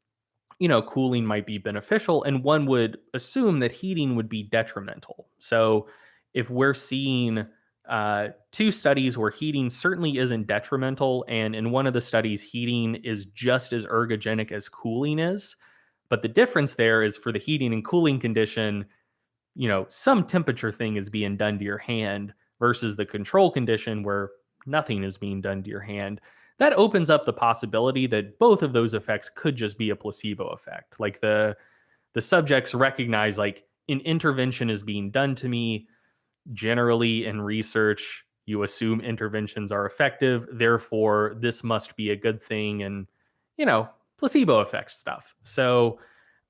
cooling might be beneficial, and one would assume that heating would be detrimental. So if we're seeing two studies where heating certainly isn't detrimental, and in one of the studies heating is just as ergogenic as cooling is, but the difference there is for the heating and cooling condition, some temperature thing is being done to your hand versus the control condition where nothing is being done to your hand. That opens up the possibility that both of those effects could just be a placebo effect. Like the subjects recognize, like, an intervention is being done to me. Generally in research, you assume interventions are effective, therefore this must be a good thing, and placebo effect stuff. So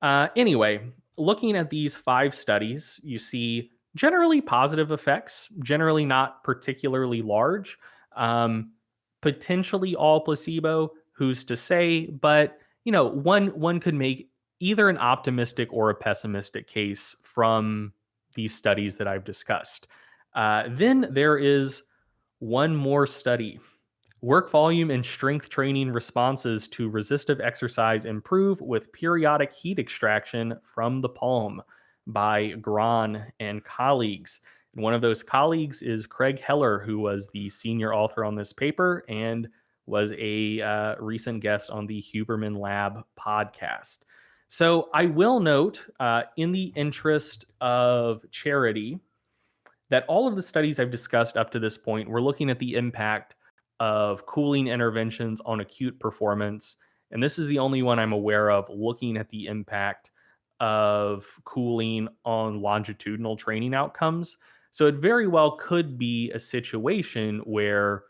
anyway, looking at these 5 studies, you see generally positive effects, generally not particularly large, um, potentially all placebo. Who's to say? But one could make either an optimistic or a pessimistic case from these studies that I've discussed. Then there is one more study. Work volume and strength training responses to resistive exercise improve with periodic heat extraction from the palm, by Gran and colleagues. And one of those colleagues is Craig Heller, who was the senior author on this paper and was a recent guest on the Huberman Lab podcast. So I will note, in the interest of charity, that all of the studies I've discussed up to this point, we're looking at the impact of cooling interventions on acute performance. And this is the only one I'm aware of looking at the impact of cooling on longitudinal training outcomes. So it very well could be a situation where,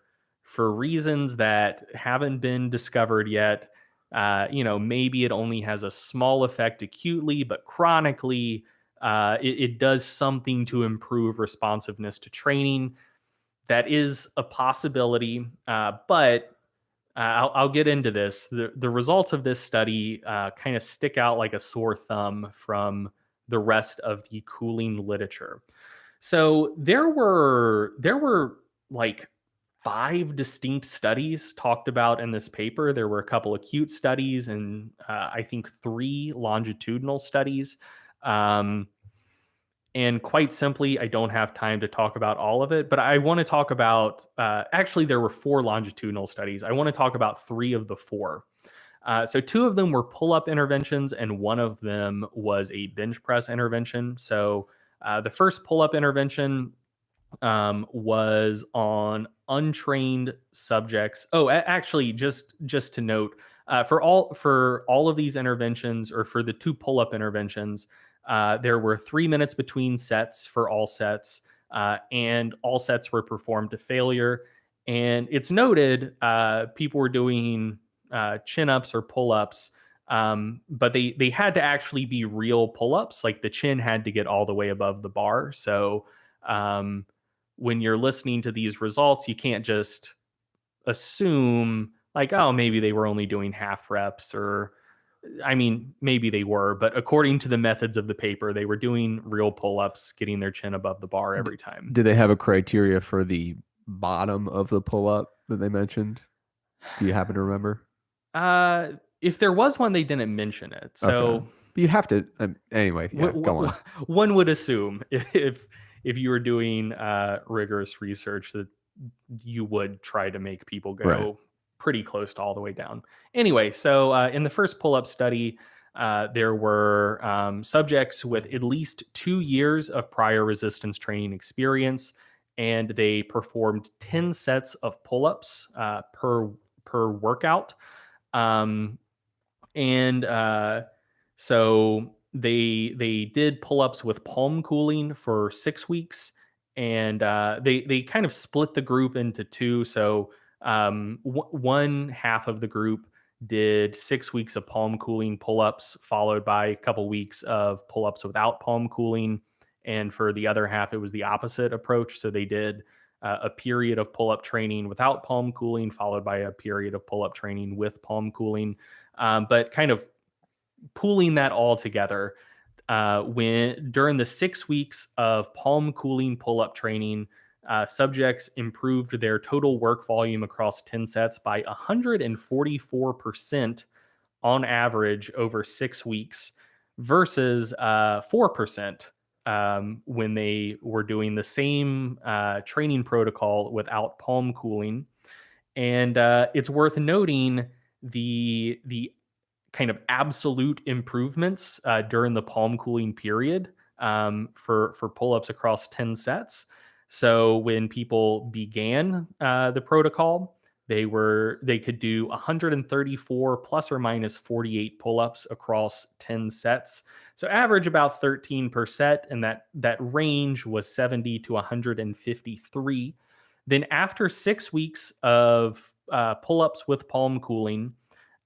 for reasons that haven't been discovered yet, maybe it only has a small effect acutely, but chronically, it does something to improve responsiveness to training. That is a possibility, but I'll get into this. The results of this study kind of stick out like a sore thumb from the rest of the cooling literature. So there were like 5 distinct studies talked about in this paper. There were a couple acute studies and I think 3 longitudinal studies. Um, and quite simply, I don't have time to talk about all of it, but I want to talk about, actually, there were 4 longitudinal studies. I want to talk about 3 of the 4. So 2 of them were pull-up interventions, and one of them was a bench press intervention. So the first pull-up intervention was on untrained subjects. Oh, actually, just to note, for all of these interventions, or for the 2 pull-up interventions, there were 3 minutes between sets for all sets, and all sets were performed to failure. And it's noted people were doing chin ups or pull ups, but they had to actually be real pull ups. Like the chin had to get all the way above the bar. So um, when you're listening to these results, you can't just assume like, oh, maybe they were only doing half reps, or I mean, maybe they were, but according to the methods of the paper, they were doing real pull-ups, getting their chin above the bar every time. Do they have a criteria for the bottom of the pull up that they mentioned? Do you happen to remember? If there was one, they didn't mention it. Okay. So But you'd have to, anyway, yeah, go on. one would assume if you were doing rigorous research that you would try to make people Right. go pretty close to all the way down. Anyway, so in the first pull-up study, there were subjects with at least 2 years of prior resistance training experience, and they performed 10 sets of pull-ups per workout. Um, and so they did pull-ups with palm cooling for 6 weeks, and they kind of split the group into two. So one half of the group did 6 weeks of palm cooling pull-ups, followed by a couple weeks of pull-ups without palm cooling. And for the other half, it was the opposite approach. So they did a period of pull-up training without palm cooling, followed by a period of pull-up training with palm cooling. But kind of pooling that all together, when during the 6 weeks of palm cooling pull-up training, subjects improved their total work volume across 10 sets by 144% on average over 6 weeks versus 4% when they were doing the same training protocol without palm cooling. And it's worth noting the kind of absolute improvements during the palm cooling period for pull-ups across 10 sets. So when people began the protocol, they could do 134 plus or minus 48 pull-ups across 10 sets. So average about 13%, and that range was 70 to 153. Then after 6 weeks of pull-ups with palm cooling,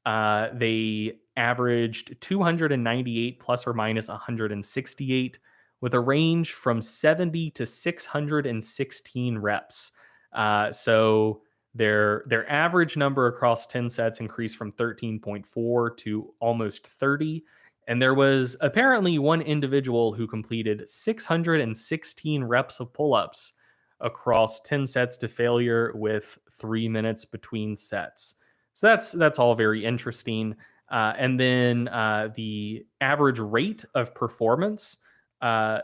they averaged 298 plus or minus 168, with a range from 70 to 616 reps. So their average number across 10 sets increased from 13.4 to almost 30. And there was apparently one individual who completed 616 reps of pull-ups across 10 sets to failure with 3 minutes between sets. So that's all very interesting. And then the average rate of performance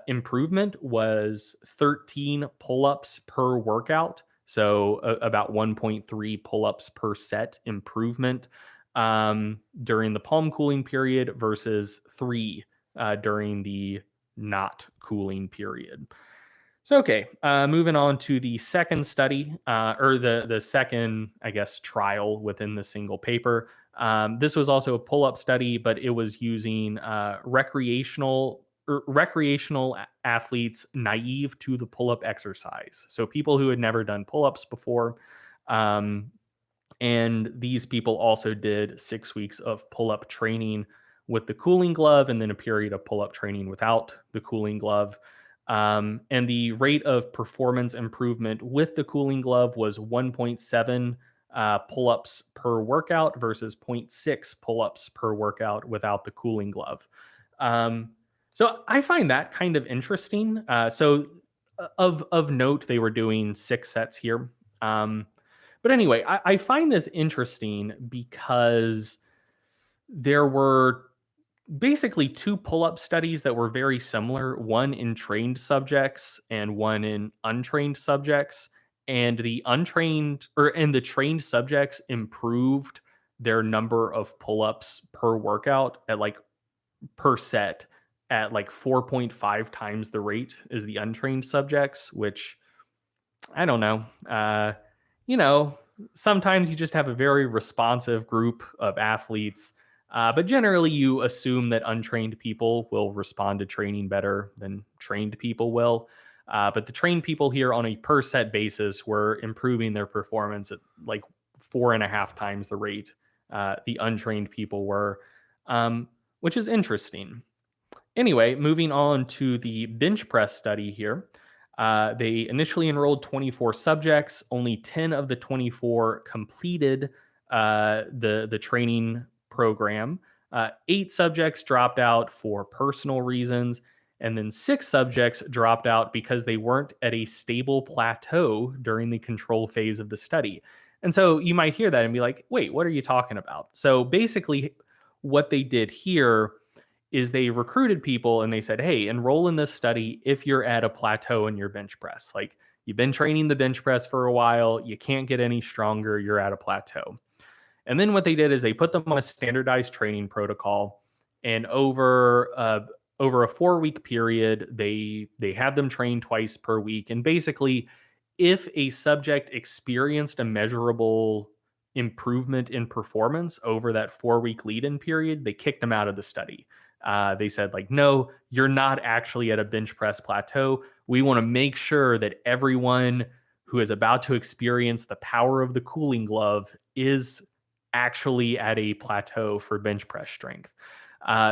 improvement was 13 pull-ups per workout. So about 1.3 pull-ups per set improvement during the palm cooling period versus 3 during the not cooling period. So, okay, moving on to the second study, or the second, I guess, trial within the single paper. This was also a pull-up study, but it was using recreational athletes naive to the pull-up exercise. So people who had never done pull-ups before. And these people also did 6 weeks of pull-up training with the cooling glove, and then a period of pull-up training without the cooling glove. And the rate of performance improvement with the cooling glove was 1.7 pull-ups per workout versus 0.6 pull-ups per workout without the cooling glove. So I find that kind of interesting. Of note, they were doing 6 sets here. But anyway, I find this interesting because there were basically 2 pull-up studies that were very similar, one in trained subjects and one in untrained subjects. And the trained subjects improved their number of pull-ups per workout at like per set at like 4.5 times the rate as the untrained subjects, which I don't know. You know, sometimes you just have a very responsive group of athletes, but generally you assume that untrained people will respond to training better than trained people will. But the trained people here on a per set basis were improving their performance at like 4.5 times the rate the untrained people were, which is interesting. Anyway, moving on to the bench press study here. They initially enrolled 24 subjects. Only 10 of the 24 completed the training program. 8 subjects dropped out for personal reasons, and then 6 subjects dropped out because they weren't at a stable plateau during the control phase of the study. And so you might hear that and be like, wait, what are you talking about? So basically, what they did here is they recruited people and they said, hey, enroll in this study if you're at a plateau in your bench press. Like, you've been training the bench press for a while, you can't get any stronger, you're at a plateau. And then what they did is they put them on a standardized training protocol, and over a 4-week period, they had them train twice per week. And basically, if a subject experienced a measurable improvement in performance over that 4-week lead-in period, they kicked them out of the study. They said, like, no, you're not actually at a bench press plateau. We want to make sure that everyone who is about to experience the power of the cooling glove is actually at a plateau for bench press strength.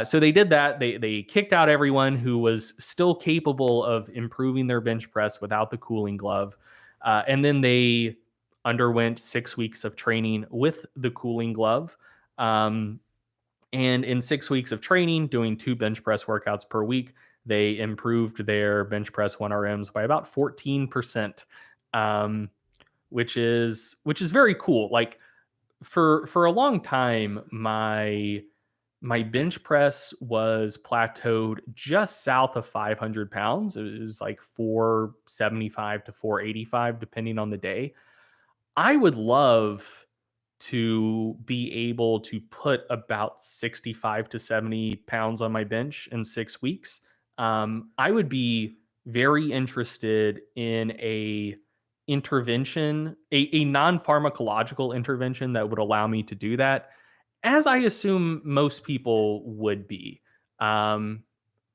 So they did that. They kicked out everyone who was still capable of improving their bench press without the cooling glove, and then they underwent 6 weeks of training with the cooling glove. Um, and in 6 weeks of training, doing 2 bench press workouts per week, they improved their bench press 1RMs by about 14%, um, which is very cool. Like, for a long time, my bench press was plateaued just south of 500 pounds. It was like 475 to 485, depending on the day. I would love to be able to put about 65 to 70 pounds on my bench in 6 weeks. I would be very interested in a intervention, a non-pharmacological intervention that would allow me to do that, as I assume most people would be. Um,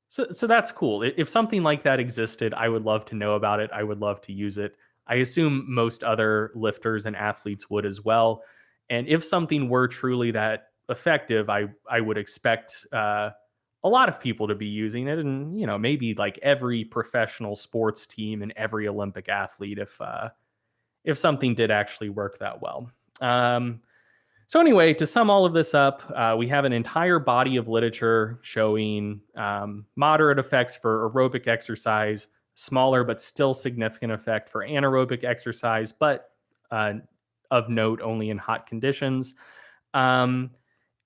so that's cool. If something like that existed, I would love to know about it. I would love to use it. I assume most other lifters and athletes would as well. And if something were truly that effective, I would expect a lot of people to be using it, and maybe like every professional sports team and every Olympic athlete, if something did actually work that well. So anyway, to sum all of this up, we have an entire body of literature showing moderate effects for aerobic exercise, smaller but still significant effect for anaerobic exercise, but of note only in hot conditions. Um,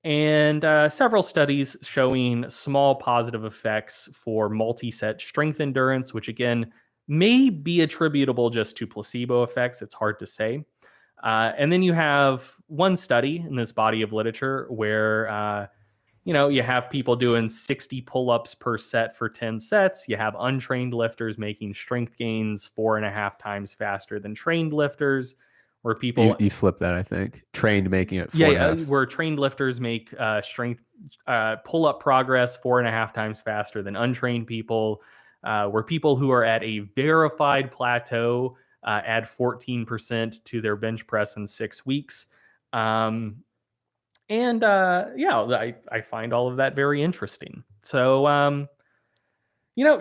and several studies showing small positive effects for multi-set strength endurance, which again may be attributable just to placebo effects. It's hard to say. And then you have one study in this body of literature where you have people doing 60 pull-ups per set for 10 sets. You have untrained lifters making strength gains 4.5 times faster than trained lifters, where You, people, you flip that, I think. Trained making it yeah, four and a yeah, half. where trained lifters make strength pull-up progress 4.5 times faster than untrained people, where people who are at a verified plateau add 14% to their bench press in 6 weeks. And yeah, I find all of that very interesting. So,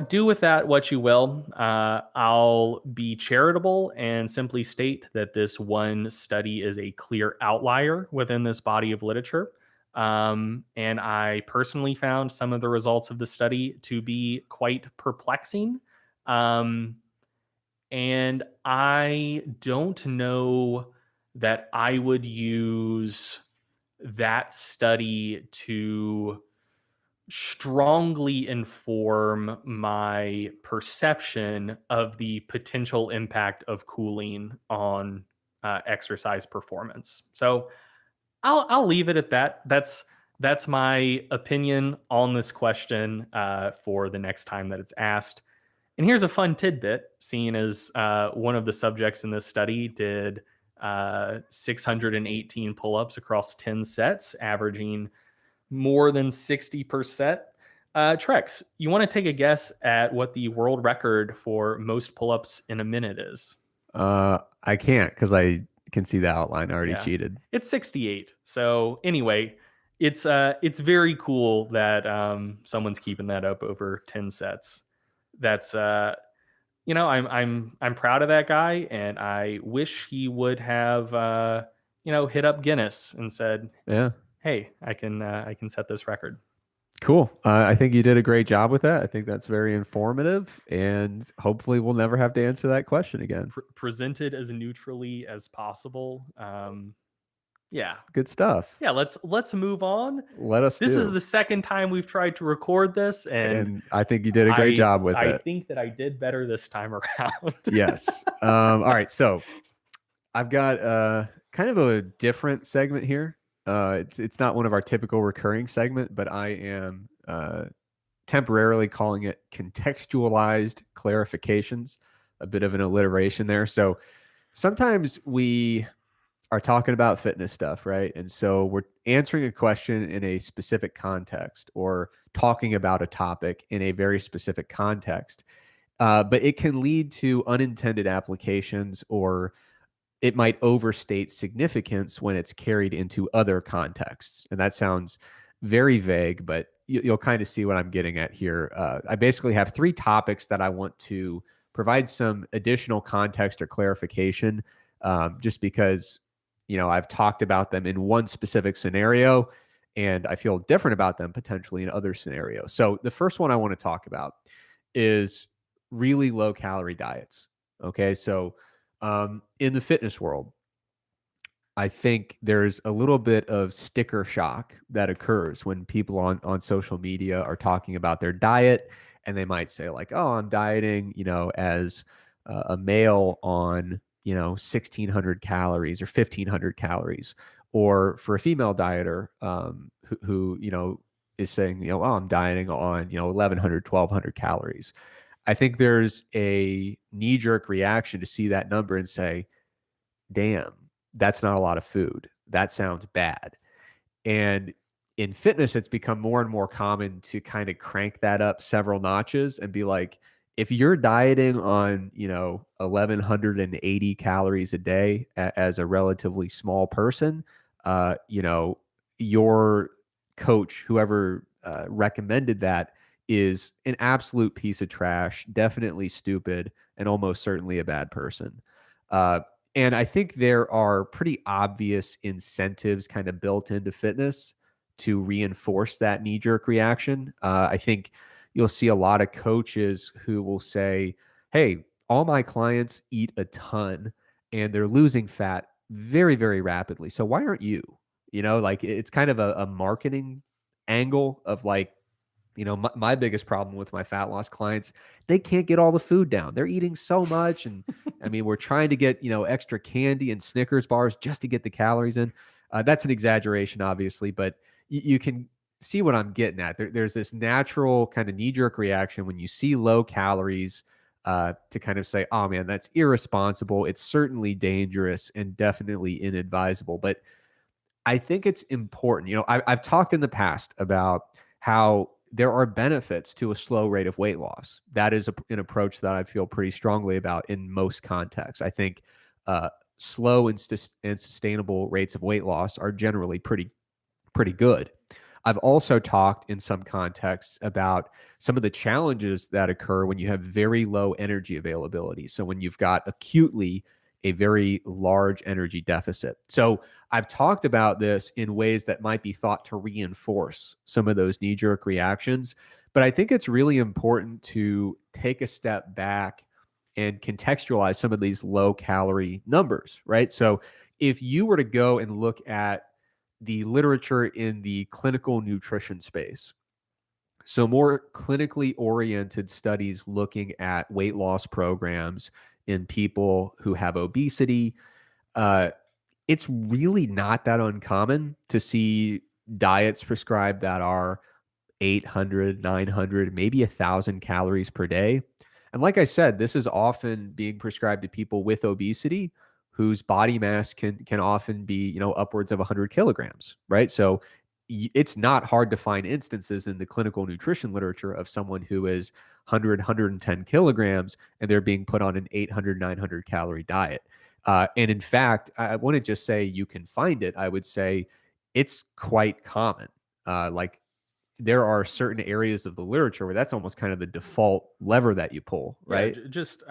do with that what you will. I'll be charitable and simply state that this one study is a clear outlier within this body of literature. And I personally found some of the results of the study to be quite perplexing. Um, and I don't know that I would use that study to strongly inform my perception of the potential impact of cooling on exercise performance. So I'll leave it at that. That's my opinion on this question for the next time that it's asked. And here's a fun tidbit, seeing as one of the subjects in this study did 618 pull-ups across 10 sets, averaging more than 60%. Trex, you want to take a guess at what the world record for most pull-ups in a minute is? I can't because I can see the outline. I already Yeah, cheated. it's 68. So anyway, it's very cool that someone's keeping that up over 10 sets. That's I'm proud of that guy, and I wish he would have hit up Guinness and said, Yeah. hey, I can set this record. Cool. I think you did a great job with that. I think that's very informative, and hopefully we'll never have to answer that question again. Presented as neutrally as possible. Yeah, Good stuff. yeah. Let's move on. Let us This is do. the second time we've tried to record this, and And I think you did a great I job with I it. think that I did better this time around. Yes. All right. So I've got kind of a different segment here. It's not one of our typical recurring segment, but I am temporarily calling it contextualized clarifications. A bit of an alliteration there. So sometimes we are talking about fitness stuff, right? And so we're answering a question in a specific context or talking about a topic in a very specific context. But it can lead to unintended applications, or it might overstate significance when it's carried into other contexts. And that sounds very vague, but you'll kind of see what I'm getting at here. I basically have three topics that I want to provide some additional context or clarification, just because I've talked about them in one specific scenario, and I feel different about them potentially in other scenarios. So the first one I want to talk about is really low calorie diets. Okay, so in the fitness world, I think there's a little bit of sticker shock that occurs when people on social media are talking about their diet, and they might say like, "Oh, I'm dieting, as a male on 1,600 calories or 1,500 calories," or for a female dieter who is saying, "Oh, I'm dieting on 1,100, 1,200 calories." I think there's a knee jerk reaction to see that number and say, damn, that's not a lot of food. That sounds bad. And in fitness, it's become more and more common to kind of crank that up several notches and be like, if you're dieting on, 1,180 calories a day as a relatively small person, your coach, whoever recommended that, is an absolute piece of trash, definitely stupid, and almost certainly a bad person. Uh, and I think there are pretty obvious incentives kind of built into fitness to reinforce that knee jerk reaction. I think you'll see a lot of coaches who will say, "Hey, all my clients eat a ton and they're losing fat very, very rapidly. So why aren't you?" Like it's kind of a marketing angle of like, my biggest problem with my fat loss clients, they can't get all the food down. They're eating so much. And I mean, we're trying to get, extra candy and Snickers bars just to get the calories in. That's an exaggeration, obviously, but you can see what I'm getting at. There's this natural kind of knee jerk reaction when you see low calories to kind of say, oh man, that's irresponsible. It's certainly dangerous and definitely inadvisable. But I think it's important. I've talked in the past about how there are benefits to a slow rate of weight loss. That is an approach that I feel pretty strongly about in most contexts. I think uh, slow and sustainable rates of weight loss are generally pretty good. I've also talked in some contexts about some of the challenges that occur when you have very low energy availability. So when you've got acutely a very large energy deficit. So I've talked about this in ways that might be thought to reinforce some of those knee jerk reactions. But I think it's really important to take a step back and contextualize some of these low calorie numbers, right? So if you were to go and look at the literature in the clinical nutrition space, so more clinically oriented studies looking at weight loss programs in people who have obesity, uh, it's really not that uncommon to see diets prescribed that are 800, 900, maybe 1,000 calories per day. And like I said, this is often being prescribed to people with obesity whose body mass can often be, upwards of 100 kilograms, right? So it's not hard to find instances in the clinical nutrition literature of someone who is 100, 110 kilograms and they're being put on an 800, 900 calorie diet. And in fact, I wouldn't just say you can find it. I would say it's quite common. Like there are certain areas of the literature where that's almost kind of the default lever that you pull, Yeah, right? just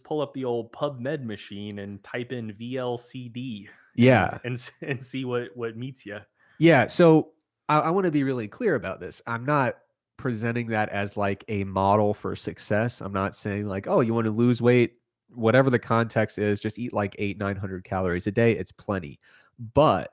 pull up the old PubMed machine and type in VLCD and Yeah. and see what meets you. Yeah. So I want to be really clear about this. I'm not presenting that as like a model for success. I'm not saying like, oh, you want to lose weight, whatever the context is, just eat like 900 calories a day. It's plenty. But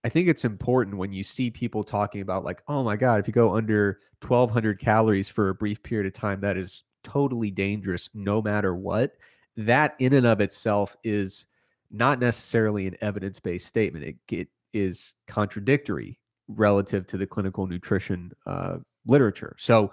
I think it's important when you see people talking about like, oh my God, if you go under 1,200 calories for a brief period of time, that is totally dangerous no matter what. That in and of itself is not necessarily an evidence-based statement. It is contradictory relative to the clinical nutrition literature. So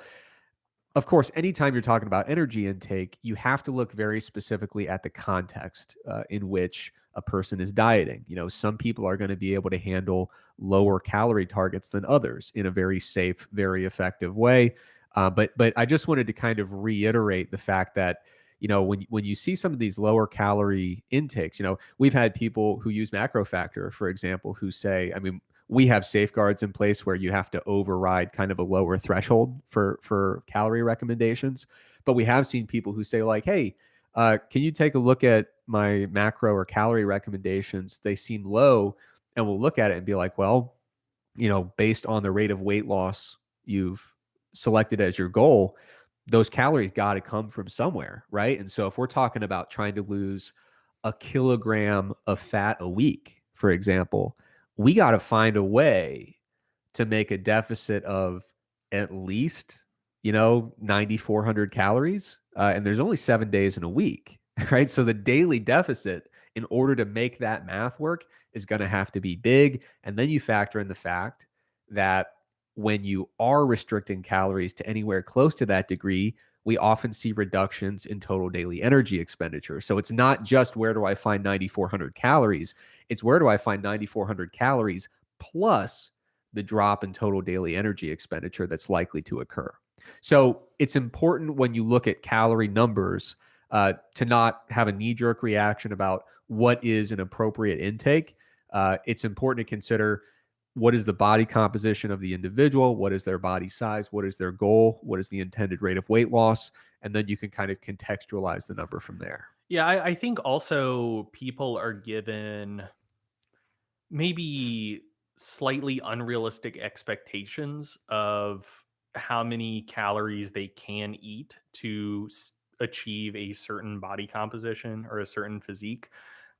of course, anytime you're talking about energy intake, you have to look very specifically at the context in which a person is dieting. You know, some people are going to be able to handle lower calorie targets than others in a very safe, very effective way. But I just wanted to kind of reiterate the fact that when you see some of these lower calorie intakes, we've had people who use MacroFactor, for example, who say, I mean, we have safeguards in place where you have to override kind of a lower threshold for calorie recommendations. But we have seen people who say like, hey, can you take a look at my macro or calorie recommendations? They seem low. And we'll look at it and be like, well, based on the rate of weight loss you've selected as your goal, those calories got to come from somewhere, right? And so if we're talking about trying to lose a kilogram of fat a week, for example, we got to find a way to make a deficit of at least, 9,400 calories. And there's only 7 days in a week, right? So the daily deficit, in order to make that math work, is going to have to be big. And then you factor in the fact that when you are restricting calories to anywhere close to that degree, we often see reductions in total daily energy expenditure. So it's not just where do I find 9,400 calories, it's where do I find 9,400 calories plus the drop in total daily energy expenditure that's likely to occur. So it's important when you look at calorie numbers to not have a knee-jerk reaction about what is an appropriate intake. It's important to consider what is the body composition of the individual, what is their body size, what is their goal, what is the intended rate of weight loss, and then you can kind of contextualize the number from there. Yeah, I think also people are given maybe slightly unrealistic expectations of how many calories they can eat to achieve a certain body composition or a certain physique.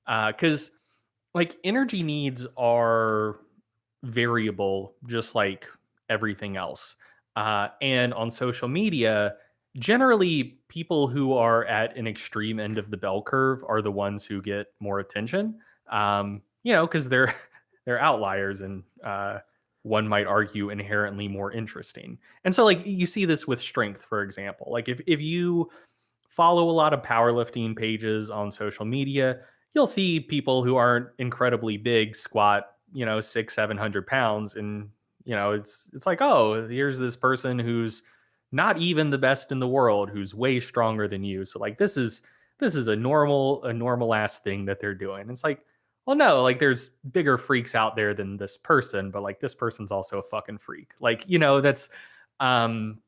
Because like energy needs are variable, just like everything else. And on social media, generally, people who are at an extreme end of the bell curve are the ones who get more attention. Because they're they're outliers and one might argue inherently more interesting. And so, like you see this with strength, for example. Like if you follow a lot of powerlifting pages on social media, you'll see people who aren't incredibly big squat, 600-700 pounds. And, it's like, oh, here's this person who's not even the best in the world, who's way stronger than you. So like, this is a normal ass thing that they're doing. It's like, well, no, like there's bigger freaks out there than this person, but like this person's also a fucking freak. Like, that's, um,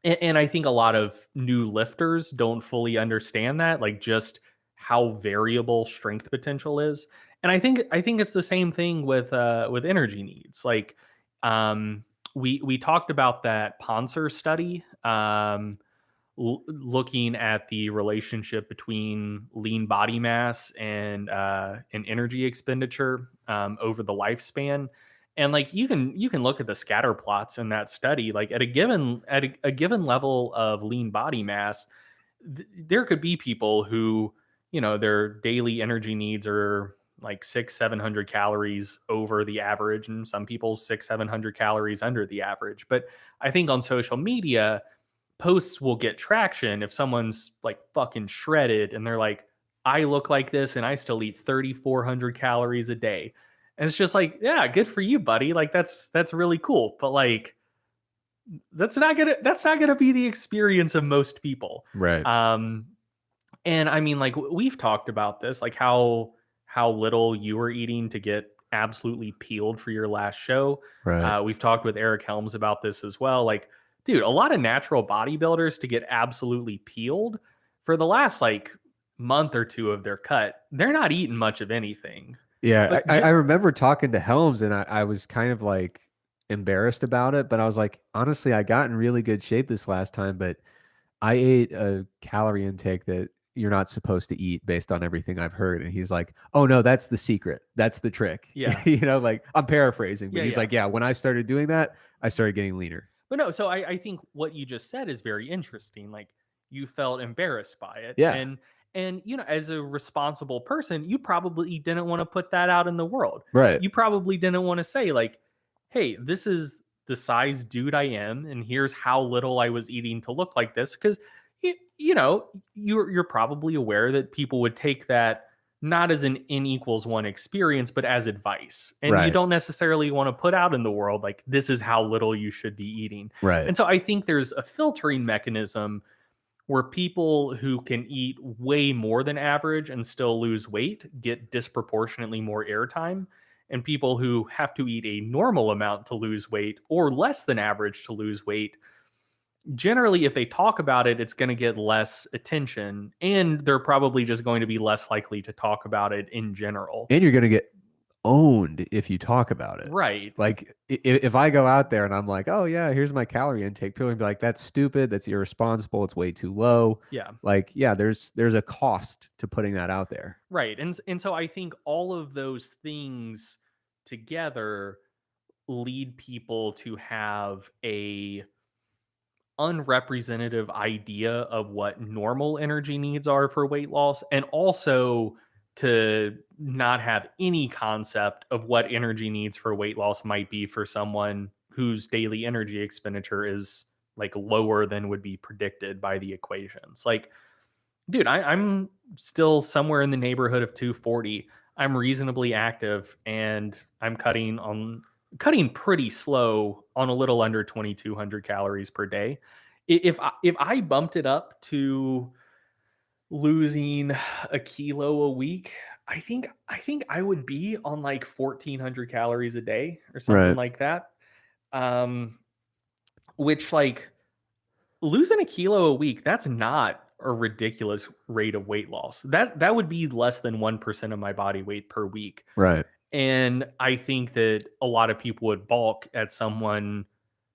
and I think a lot of new lifters don't fully understand that, like just how variable strength potential is. And I think it's the same thing with energy needs. Like um, we talked about that Poncer study, looking at the relationship between lean body mass and energy expenditure over the lifespan. And like you can look at the scatter plots in that study. Like at a given level of lean body mass, there could be people who their daily energy needs are like 600-700 calories over the average, and some people 600-700 calories under the average. But I think on social media, posts will get traction if someone's like fucking shredded and they're like, I look like this and I still eat 3,400 calories a day. And it's just like, yeah, good for you, buddy. Like that's really cool. But like that's not gonna be the experience of most people. Right. Um and I mean, like we've talked about this, like how little you were eating to get absolutely peeled for your last show. Right. We've talked with Eric Helms about this as well. Like, dude, a lot of natural bodybuilders to get absolutely peeled for the last like month or two of their cut, they're not eating much of anything. Yeah, But I remember talking to Helms and I was kind of like embarrassed about it, but I was like, honestly, I got in really good shape this last time, but I ate a calorie intake that you're not supposed to eat based on everything I've heard. And he's like, oh no, that's the secret. That's the trick. yeah, Like I'm paraphrasing, but yeah, he's yeah. like, yeah, when I started doing that, I started getting leaner. But no, so I think what you just said is very interesting. Like you felt embarrassed by it. Yeah, And as a responsible person, you probably didn't want to put that out in the world. right, You probably didn't want to say, like, hey, this is the size dude I am, and here's how little I was eating to look like this. Because you're probably aware that people would take that not as an n equals one experience, but as advice. And you right, don't necessarily want to put out in the world, like, this is how little you should be eating. right. And so I think there's a filtering mechanism where people who can eat way more than average and still lose weight get disproportionately more airtime. And people who have to eat a normal amount to lose weight or less than average to lose weight, generally, if they talk about it, it's going to get less attention. And they're probably just going to be less likely to talk about it in general. And you're gonna get owned if you talk about it. Right. Like if I go out there and I'm like, oh yeah, here's my calorie intake, people will be like, that's stupid, that's irresponsible, it's way too low. Yeah. Like, yeah, there's a cost to putting that out there. Right. And so I think all of those things together lead people to have a unrepresentative idea of what normal energy needs are for weight loss, and also to not have any concept of what energy needs for weight loss might be for someone whose daily energy expenditure is like lower than would be predicted by the equations. Like, dude, I'm still somewhere in the neighborhood of 240. I'm reasonably active, and I'm cutting pretty slow on a little under 2,200 calories per day. If I bumped it up to losing a kilo a week, I think I would be on like 1,400 calories a day or something Right. like that. Um, which, like, losing a kilo a week, that's not a ridiculous rate of weight loss. That would be less than 1% of my body weight per week. Right. And I think that a lot of people would balk at someone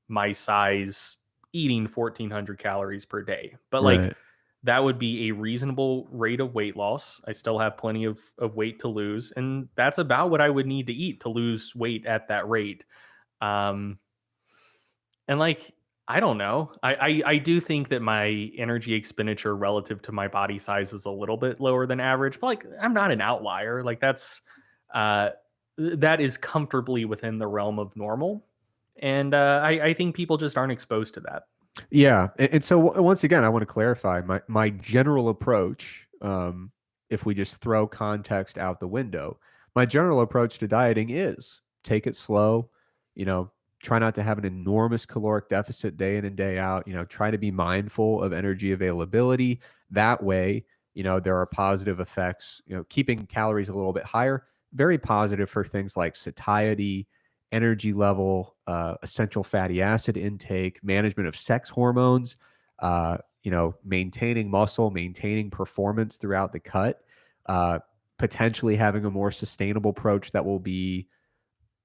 my size eating 1,400 calories per day. But like, Right. that would be a reasonable rate of weight loss. I still have plenty of weight to lose. And that's about what I would need to eat to lose weight at that rate. Um, and like, I don't know. I do think that my energy expenditure relative to my body size is a little bit lower than average, but like, I'm not an outlier. Like, uh that is comfortably within the realm of normal. And I think people just aren't exposed to that. Yeah, and so once again, I want to clarify my general approach. If we just throw context out the window, my general approach to dieting is take it slow. You know, try not to have an enormous caloric deficit day in and day out. Try to be mindful of energy availability. That way, there are positive effects. Keeping calories a little bit higher, very positive for things like satiety, energy level, essential fatty acid intake, management of sex hormones, maintaining muscle, maintaining performance throughout the cut, uh, potentially having a more sustainable approach that will be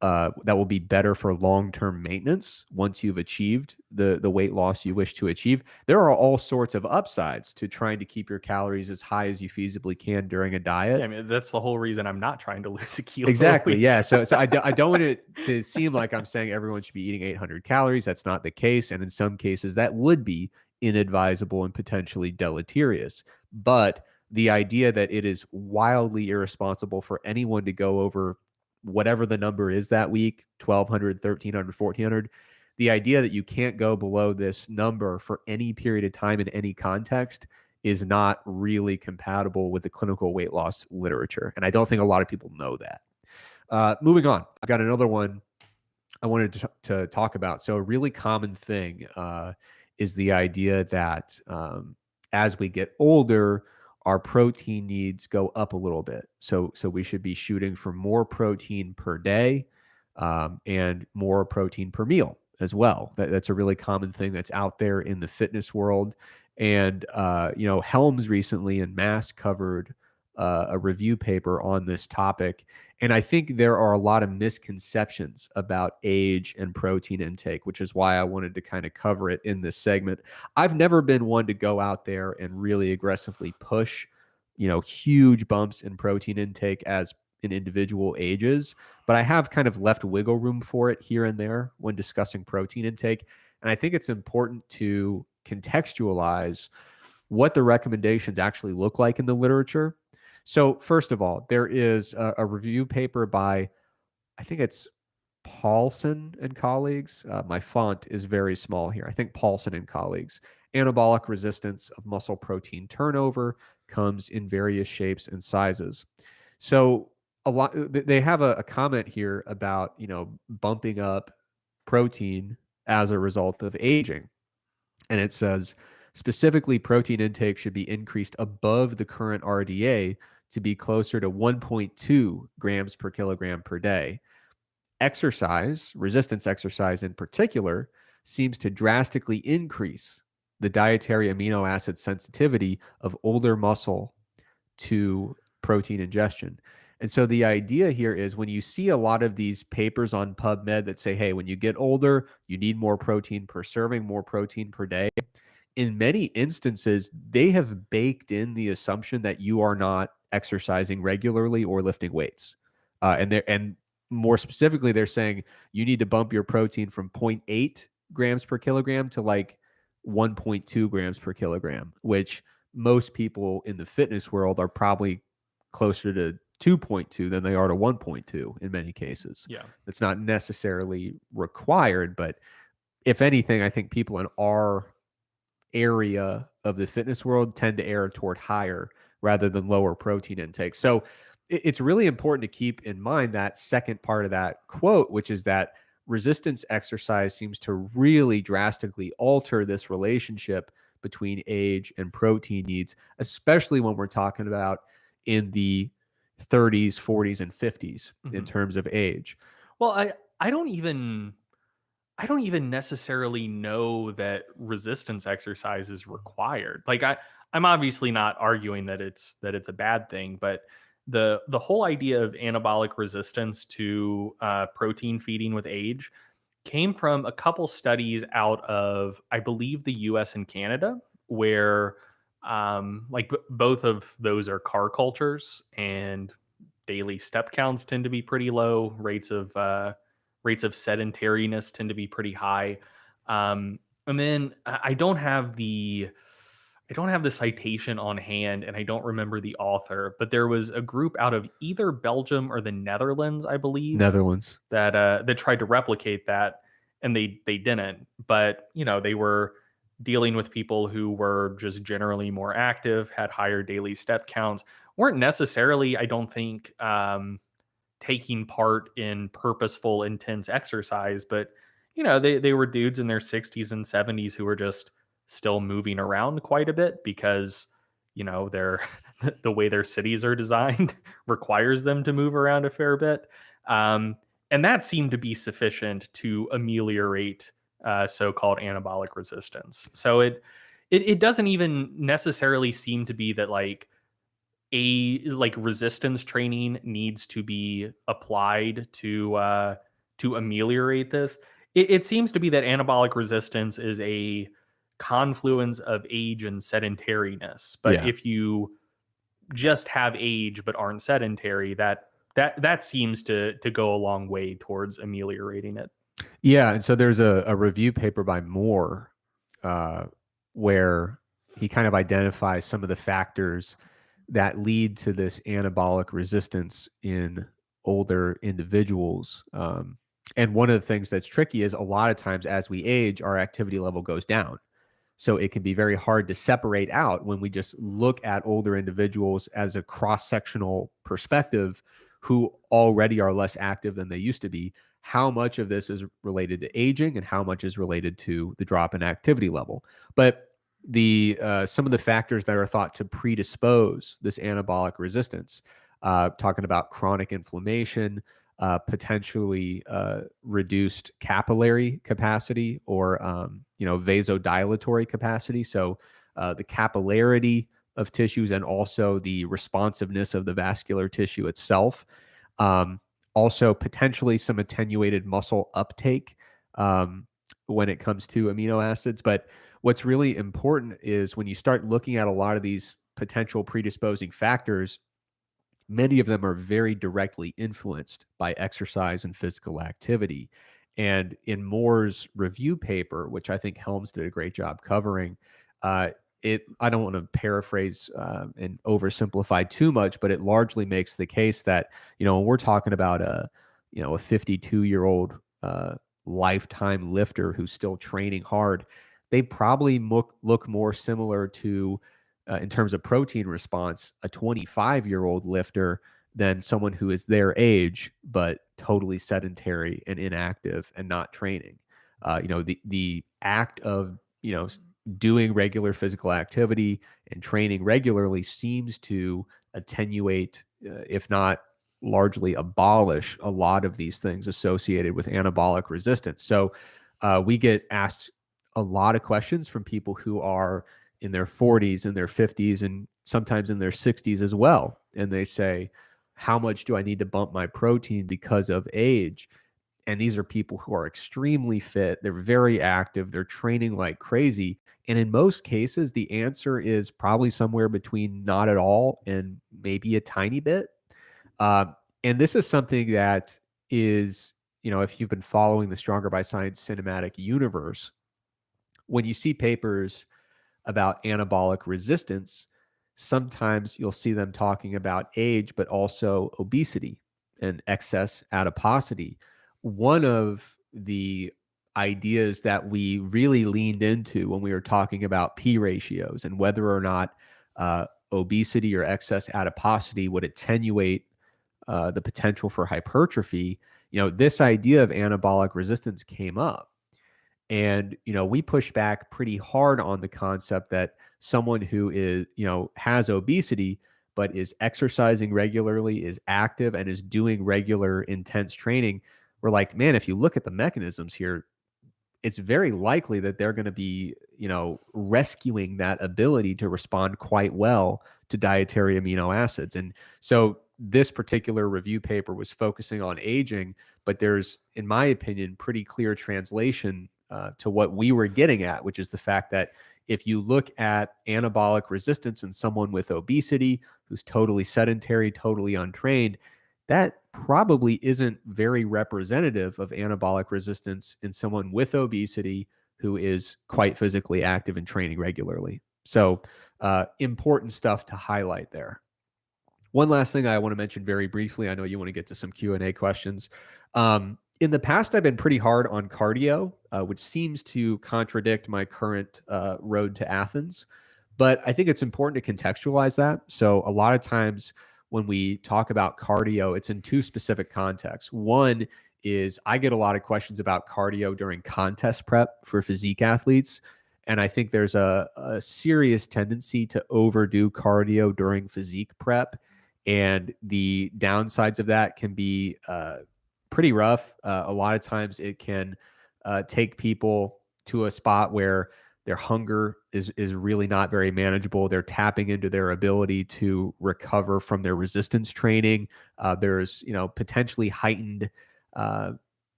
better for long-term maintenance once you've achieved the weight loss you wish to achieve. There are all sorts of upsides to trying to keep your calories as high as you feasibly can during a Yeah, I diet. mean, that's the whole reason I'm not trying to lose a kilo a Exactly. week. Yeah. So I don't want it to seem like I'm saying everyone should be eating 800 calories. That's not the case. And in some cases, that would be inadvisable and potentially deleterious. But the idea that it is wildly irresponsible for anyone to go over whatever the number is that week, 1,200, 1,300, 1,400, the idea that you can't go below this number for any period of time in any context is not really compatible with the clinical weight loss literature. And I don't think a lot of people know that. Moving on, I've got another one I wanted to talk about. So a really common thing is the idea that as we get older, our protein needs go up a little bit. So we should be shooting for more protein per day and more protein per meal as well. That's a really common thing that's out there in the fitness world. And Helms recently in Mass covered a review paper on this topic. And I think there are a lot of misconceptions about age and protein intake, which is why I wanted to kind of cover it in this segment. I've never been one to go out there and really aggressively push, huge bumps in protein intake as in individual ages, but I have kind of left wiggle room for it here and there when discussing protein intake. And I think it's important to contextualize what the recommendations actually look like in the literature. So, first of all, there is a review paper by, I think it's Paulson and colleagues. My font is very small here. I think Paulson and colleagues. Anabolic resistance of muscle protein turnover comes in various shapes and sizes. So, they have a comment here about bumping up protein as a result of aging. And it says specifically protein intake should be increased above the current RDA to be closer to 1.2 grams per kilogram per day. Exercise, resistance exercise in particular, seems to drastically increase the dietary amino acid sensitivity of older muscle to protein ingestion. And so the idea here is when you see a lot of these papers on PubMed that say, hey, when you get older, you need more protein per serving, more protein per day. In many instances, they have baked in the assumption that you are not exercising regularly or lifting weights. And more specifically, they're saying you need to bump your protein from 0.8 grams per kilogram to like 1.2 grams per kilogram, which most people in the fitness world are probably closer to 2.2 than they are to 1.2 in many cases. Yeah. It's not necessarily required, but if anything, I think people in our area of the fitness world tend to err toward higher rather than lower protein intake. So it's really important to keep in mind that second part of that quote, which is that resistance exercise seems to really drastically alter this relationship between age and protein needs, especially when we're talking about in the 30s, 40s, and 50s in terms of age. Well, I don't even necessarily know that resistance exercise is required. Like I'm obviously not arguing that it's a bad thing, but the whole idea of anabolic resistance to protein feeding with age came from a couple studies out of, I believe, the U.S. and Canada, where both of those are car cultures, and daily step counts tend to be pretty low. Rates of sedentariness tend to be pretty high. And then I don't have the citation on hand, and I don't remember the author, but there was a group out of either Belgium or the Netherlands, I believe, Netherlands. that tried to replicate that, and they didn't. But they were dealing with people who were just generally more active, had higher daily step counts, weren't necessarily, I don't think, taking part in purposeful, intense exercise, but they were dudes in their 60s and 70s who were just still moving around quite a bit because they're the way their cities are designed requires them to move around a fair bit, and that seemed to be sufficient to ameliorate so-called anabolic resistance. So it doesn't even necessarily seem to be that resistance training needs to be applied to ameliorate this. It seems to be that anabolic resistance is a confluence of age and sedentariness. But Yeah. if you just have age but aren't sedentary, that seems to go a long way towards ameliorating it. Yeah, and so there's a review paper by Moore where he kind of identifies some of the factors that lead to this anabolic resistance in older individuals. And one of the things that's tricky is a lot of times as we age, our activity level goes down. So it can be very hard to separate out when we just look at older individuals as a cross-sectional perspective who already are less active than they used to be. How much of this is related to aging and how much is related to the drop in activity level? But the some of the factors that are thought to predispose this anabolic resistance, talking about chronic inflammation, potentially reduced capillary capacity or vasodilatory capacity. So the capillarity of tissues and also the responsiveness of the vascular tissue itself. Um, Also, potentially some attenuated muscle uptake um, when it comes to amino acids. But what's really important is when you start looking at a lot of these potential predisposing factors, many of them are very directly influenced by exercise and physical activity. And in Moore's review paper, which I think Helms did a great job covering, uh, I don't want to paraphrase and oversimplify too much, but it largely makes the case that, when we're talking about a 52-year-old lifetime lifter who's still training hard, they probably look more similar to in terms of protein response, a 25-year-old lifter than someone who is their age but totally sedentary and inactive and not training. The act of doing regular physical activity and training regularly seems to attenuate, if not largely abolish, a lot of these things associated with anabolic resistance. So we get asked a lot of questions from people who are in their 40s and their 50s and sometimes in their 60s as well. And they say, how much do I need to bump my protein because of age? And these are people who are extremely fit. They're very active. They're training like crazy. And in most cases, the answer is probably somewhere between not at all and maybe a tiny bit. Uh, and this is something that is, if you've been following the Stronger by Science cinematic universe, when you see papers about anabolic resistance, sometimes you'll see them talking about age, but also obesity and excess adiposity. One of the ideas that we really leaned into when we were talking about P ratios and whether or not obesity or excess adiposity would attenuate the potential for hypertrophy, this idea of anabolic resistance came up. And, we push back pretty hard on the concept that someone who is, has obesity, but is exercising regularly, is active, and is doing regular intense training. We're like, man, if you look at the mechanisms here, it's very likely that they're going to be, rescuing that ability to respond quite well to dietary amino acids. And so this particular review paper was focusing on aging, but there's, in my opinion, pretty clear translation to what we were getting at, which is the fact that if you look at anabolic resistance in someone with obesity who's totally sedentary, totally untrained, that probably isn't very representative of anabolic resistance in someone with obesity who is quite physically active and training regularly. So important stuff to highlight there. One last thing I want to mention very briefly. I know you want to get to some Q&A questions. In the past, I've been pretty hard on cardio, which seems to contradict my current road to Athens. But I think it's important to contextualize that. So a lot of times when we talk about cardio, it's in two specific contexts. One is I get a lot of questions about cardio during contest prep for physique athletes. And I think there's a serious tendency to overdo cardio during physique prep. And the downsides of that can be pretty rough. A lot of times it can take people to a spot where their hunger is really not very manageable. They're tapping into their ability to recover from their resistance training. There's potentially heightened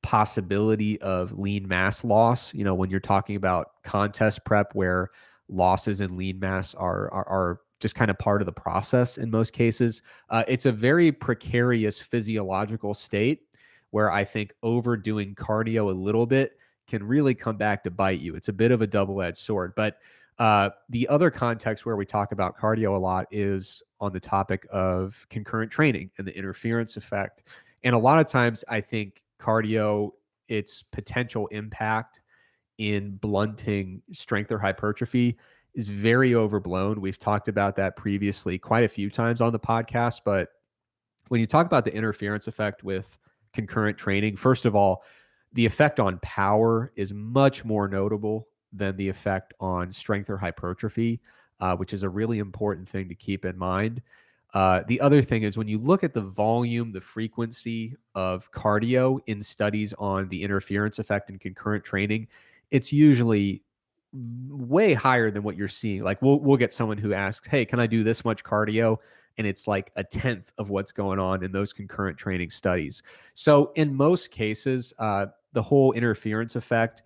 possibility of lean mass loss. When you're talking about contest prep, where losses in lean mass are just kind of part of the process in most cases. It's a very precarious physiological state where I think overdoing cardio a little bit can really come back to bite you. It's a bit of a double-edged sword. But the other context where we talk about cardio a lot is on the topic of concurrent training and the interference effect. And a lot of times I think cardio, its potential impact in blunting strength or hypertrophy is very overblown. We've talked about that previously quite a few times on the podcast. But when you talk about the interference effect with concurrent training, first of all, the effect on power is much more notable than the effect on strength or hypertrophy, which is a really important thing to keep in mind. The other thing is when you look at the volume, the frequency of cardio in studies on the interference effect in concurrent training, it's usually way higher than what you're seeing. Like we'll get someone who asks, "Hey, can I do this much cardio?" And it's like a tenth of what's going on in those concurrent training studies. So in most cases, the whole interference effect,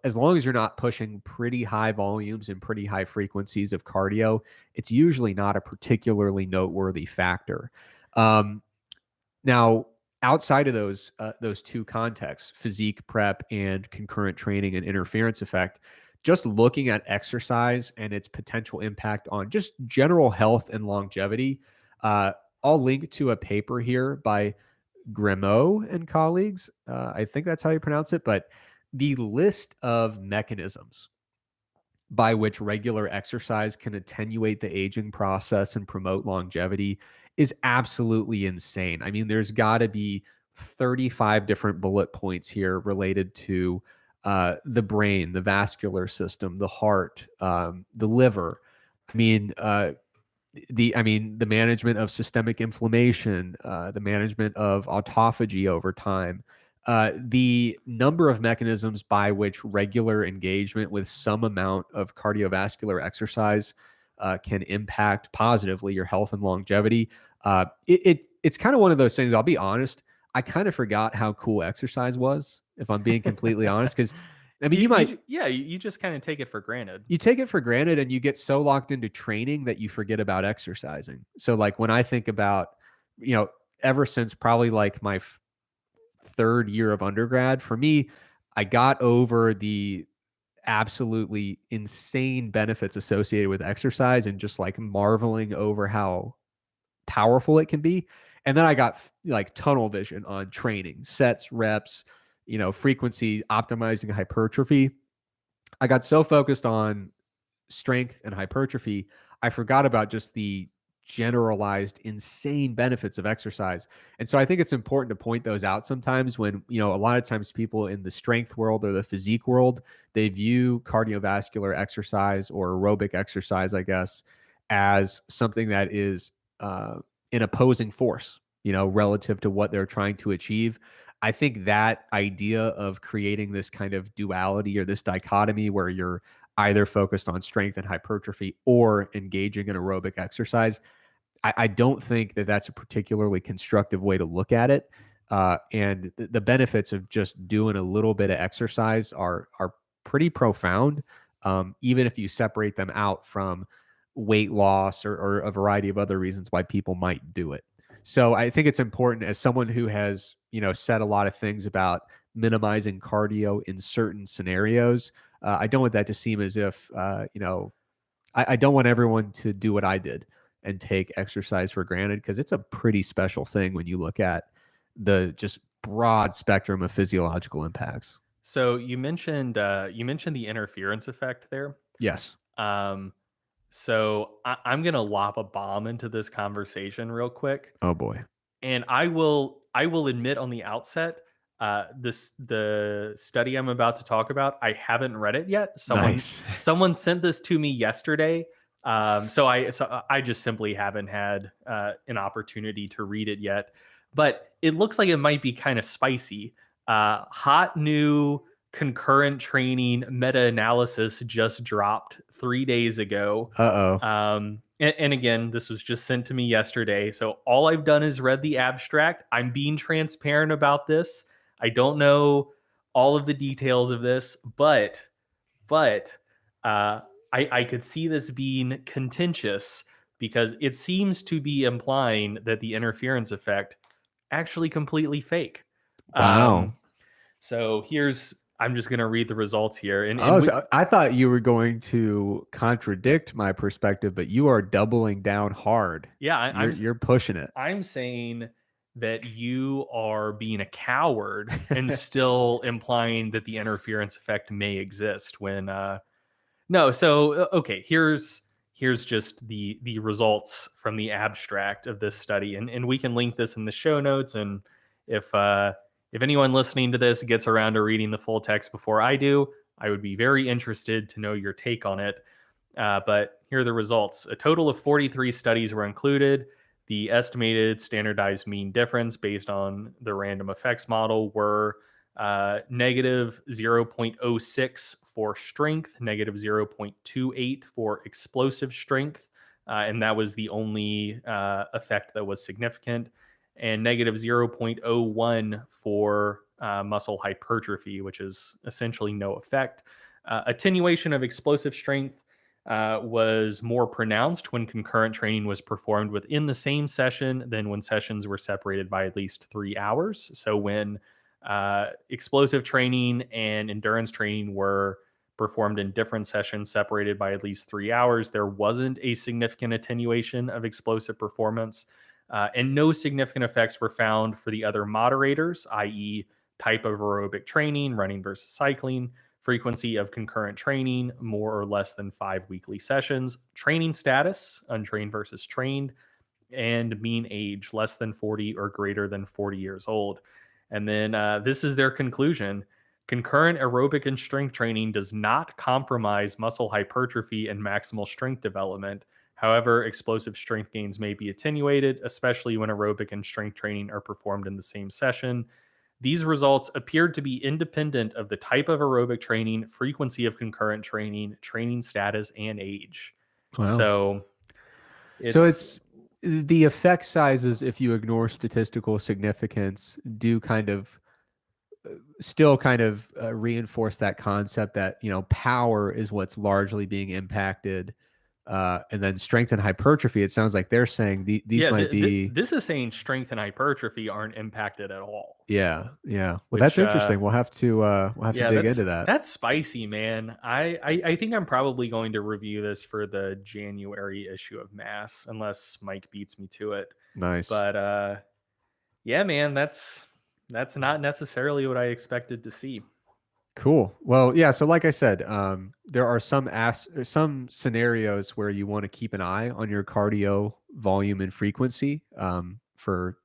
as long as you're not pushing pretty high volumes and pretty high frequencies of cardio, it's usually not a particularly noteworthy factor. Um, Now, outside of those two contexts, physique prep and concurrent training and interference effect, just looking at exercise and its potential impact on just general health and longevity, uh, I'll link to a paper here by Grimaud and colleagues. I think that's how you pronounce it, but the list of mechanisms by which regular exercise can attenuate the aging process and promote longevity is absolutely insane. I mean, there's got to be 35 different bullet points here related to the brain, the vascular system, the heart, the liver. I mean, the management of systemic inflammation, the management of autophagy over time, the number of mechanisms by which regular engagement with some amount of cardiovascular exercise can impact positively your health and longevity. It's kind of one of those things. I'll be honest. I kind of forgot how cool exercise was, if I'm being completely honest. Because I mean, you just kind of take it for granted. you take it for granted and you get so locked into training that you forget about exercising. So like when I think about, ever since probably like my third year of undergrad, for me, I got over the absolutely insane benefits associated with exercise and just like marveling over how powerful it can be. And then I got like tunnel vision on training, sets, reps, frequency, optimizing hypertrophy. I got so focused on strength and hypertrophy, I forgot about just the generalized insane benefits of exercise. And so I think it's important to point those out sometimes when, a lot of times people in the strength world or the physique world, they view cardiovascular exercise or aerobic exercise, I guess, as something that is an opposing force, relative to what they're trying to achieve. I think that idea of creating this kind of duality or this dichotomy where you're either focused on strength and hypertrophy or engaging in aerobic exercise, I don't think that that's a particularly constructive way to look at it. And the benefits of just doing a little bit of exercise are pretty profound, even if you separate them out from weight loss or a variety of other reasons why people might do it. So I think it's important as someone who has, said a lot of things about minimizing cardio in certain scenarios. I don't want that to seem as if, I don't want everyone to do what I did and take exercise for granted because it's a pretty special thing when you look at the just broad spectrum of physiological impacts. So you mentioned the interference effect there. Yes. Um, so I'm gonna lob a bomb into this conversation real quick. Oh boy. And I will admit on the outset, the study I'm about to talk about, I haven't read it yet. Someone Nice. someone sent this to me yesterday. So I just simply haven't had an opportunity to read it yet. But it looks like it might be kind of spicy. Hot new concurrent training meta-analysis just dropped 3 days ago. Uh-oh. And again, this was just sent to me yesterday. So all I've done is read the abstract. I'm being transparent about this. I don't know all of the details of this, but I could see this being contentious because it seems to be implying that the interference effect actually completely fake. Wow. So I'm just going to read the results here. Oh, so I thought you were going to contradict my perspective, but you are doubling down hard. Yeah, You're pushing it. I'm saying that you are being a coward and still implying that the interference effect may exist when no. So okay, here's just the results from the abstract of this study, and we can link this in the show notes. And if anyone listening to this gets around to reading the full text before I do, I would be very interested to know your take on it. But here are the results. A total of 43 studies were included. The estimated standardized mean difference based on the random effects model were negative 0.06 for strength, negative 0.28 for explosive strength. And that was the only effect that was significant, and negative 0.01 for muscle hypertrophy, which is essentially no effect. Attenuation of explosive strength was more pronounced when concurrent training was performed within the same session than when sessions were separated by at least 3 hours. So when explosive training and endurance training were performed in different sessions separated by at least 3 hours, there wasn't a significant attenuation of explosive performance. And no significant effects were found for the other moderators, i.e., type of aerobic training, running versus cycling, frequency of concurrent training, more or less than 5 weekly sessions, training status, untrained versus trained, and mean age, less than 40 or greater than 40 years old. And then this is their conclusion. Concurrent aerobic and strength training does not compromise muscle hypertrophy and maximal strength development. However, explosive strength gains may be attenuated, especially when aerobic and strength training are performed in the same session. These results appeared to be independent of the type of aerobic training, frequency of concurrent training, training status, and age. Wow. So So it's, it's the effect sizes, if you ignore statistical significance, do kind of still kind of reinforce that concept that, power is what's largely being impacted. And then strength and hypertrophy, it sounds like they're saying these yeah, might be. this is saying strength and hypertrophy aren't impacted at all. Yeah, yeah. Well, that's Which interesting. We'll have to yeah, dig into that. that's spicy, man. I think I'm probably going to review this for the January issue of Mass, unless Mike beats me to it. Nice. But yeah, man, that's not necessarily what I expected to see. Cool. Well, yeah. So, like I said, there are some scenarios where you want to keep an eye on your cardio volume and frequency for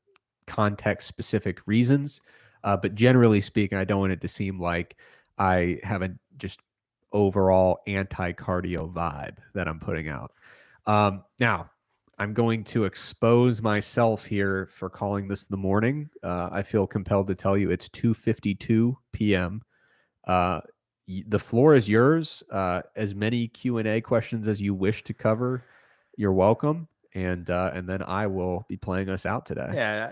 context specific reasons. But generally speaking, I don't want it to seem like I have a just overall anti cardio vibe that I'm putting out. Now, I'm going to expose myself here for calling this the morning. I feel compelled to tell you it's 2:52 p.m. Uh, the floor is yours. As many Q&A questions as you wish to cover, you're welcome. And then I will be playing us out today. Yeah,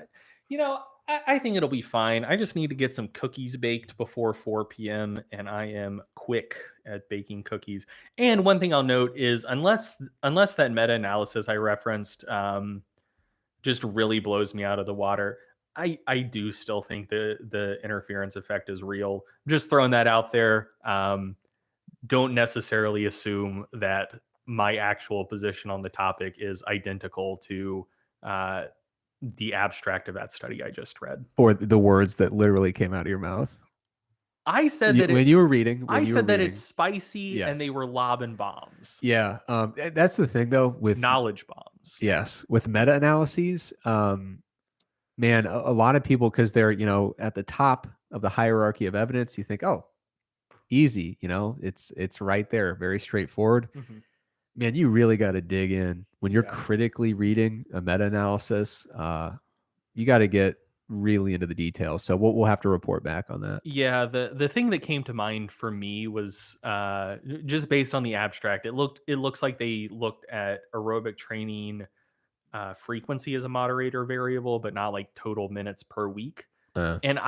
I think it'll be fine. I just need to get some cookies baked before 4 p.m. and I am quick at baking cookies. And one thing I'll note is unless that meta-analysis I referenced just really blows me out of the water, I do still think the interference effect is real. Just throwing that out there. Don't necessarily assume that my actual position on the topic is identical to uh, the abstract of that study I just read. Or the words that literally came out of your mouth. I said You, that it. when you were reading, when I you were said that it's reading, spicy and they yes. were lobbing bombs, Yeah. That's the thing though, with, knowledge bombs. yes, with meta-analyses, man, a lot of people, because they're, at the top of the hierarchy of evidence, you think, oh, easy, it's right there, very straightforward. Mhm. Man, you really got to dig in when you're Yeah, critically reading a meta-analysis. You got to get really into the details. So we'll have to report back on that. yeah. The thing that came to mind for me was just based on the abstract. It looks like they looked at aerobic training frequency as a moderator variable, but not like total minutes per week. Uh, And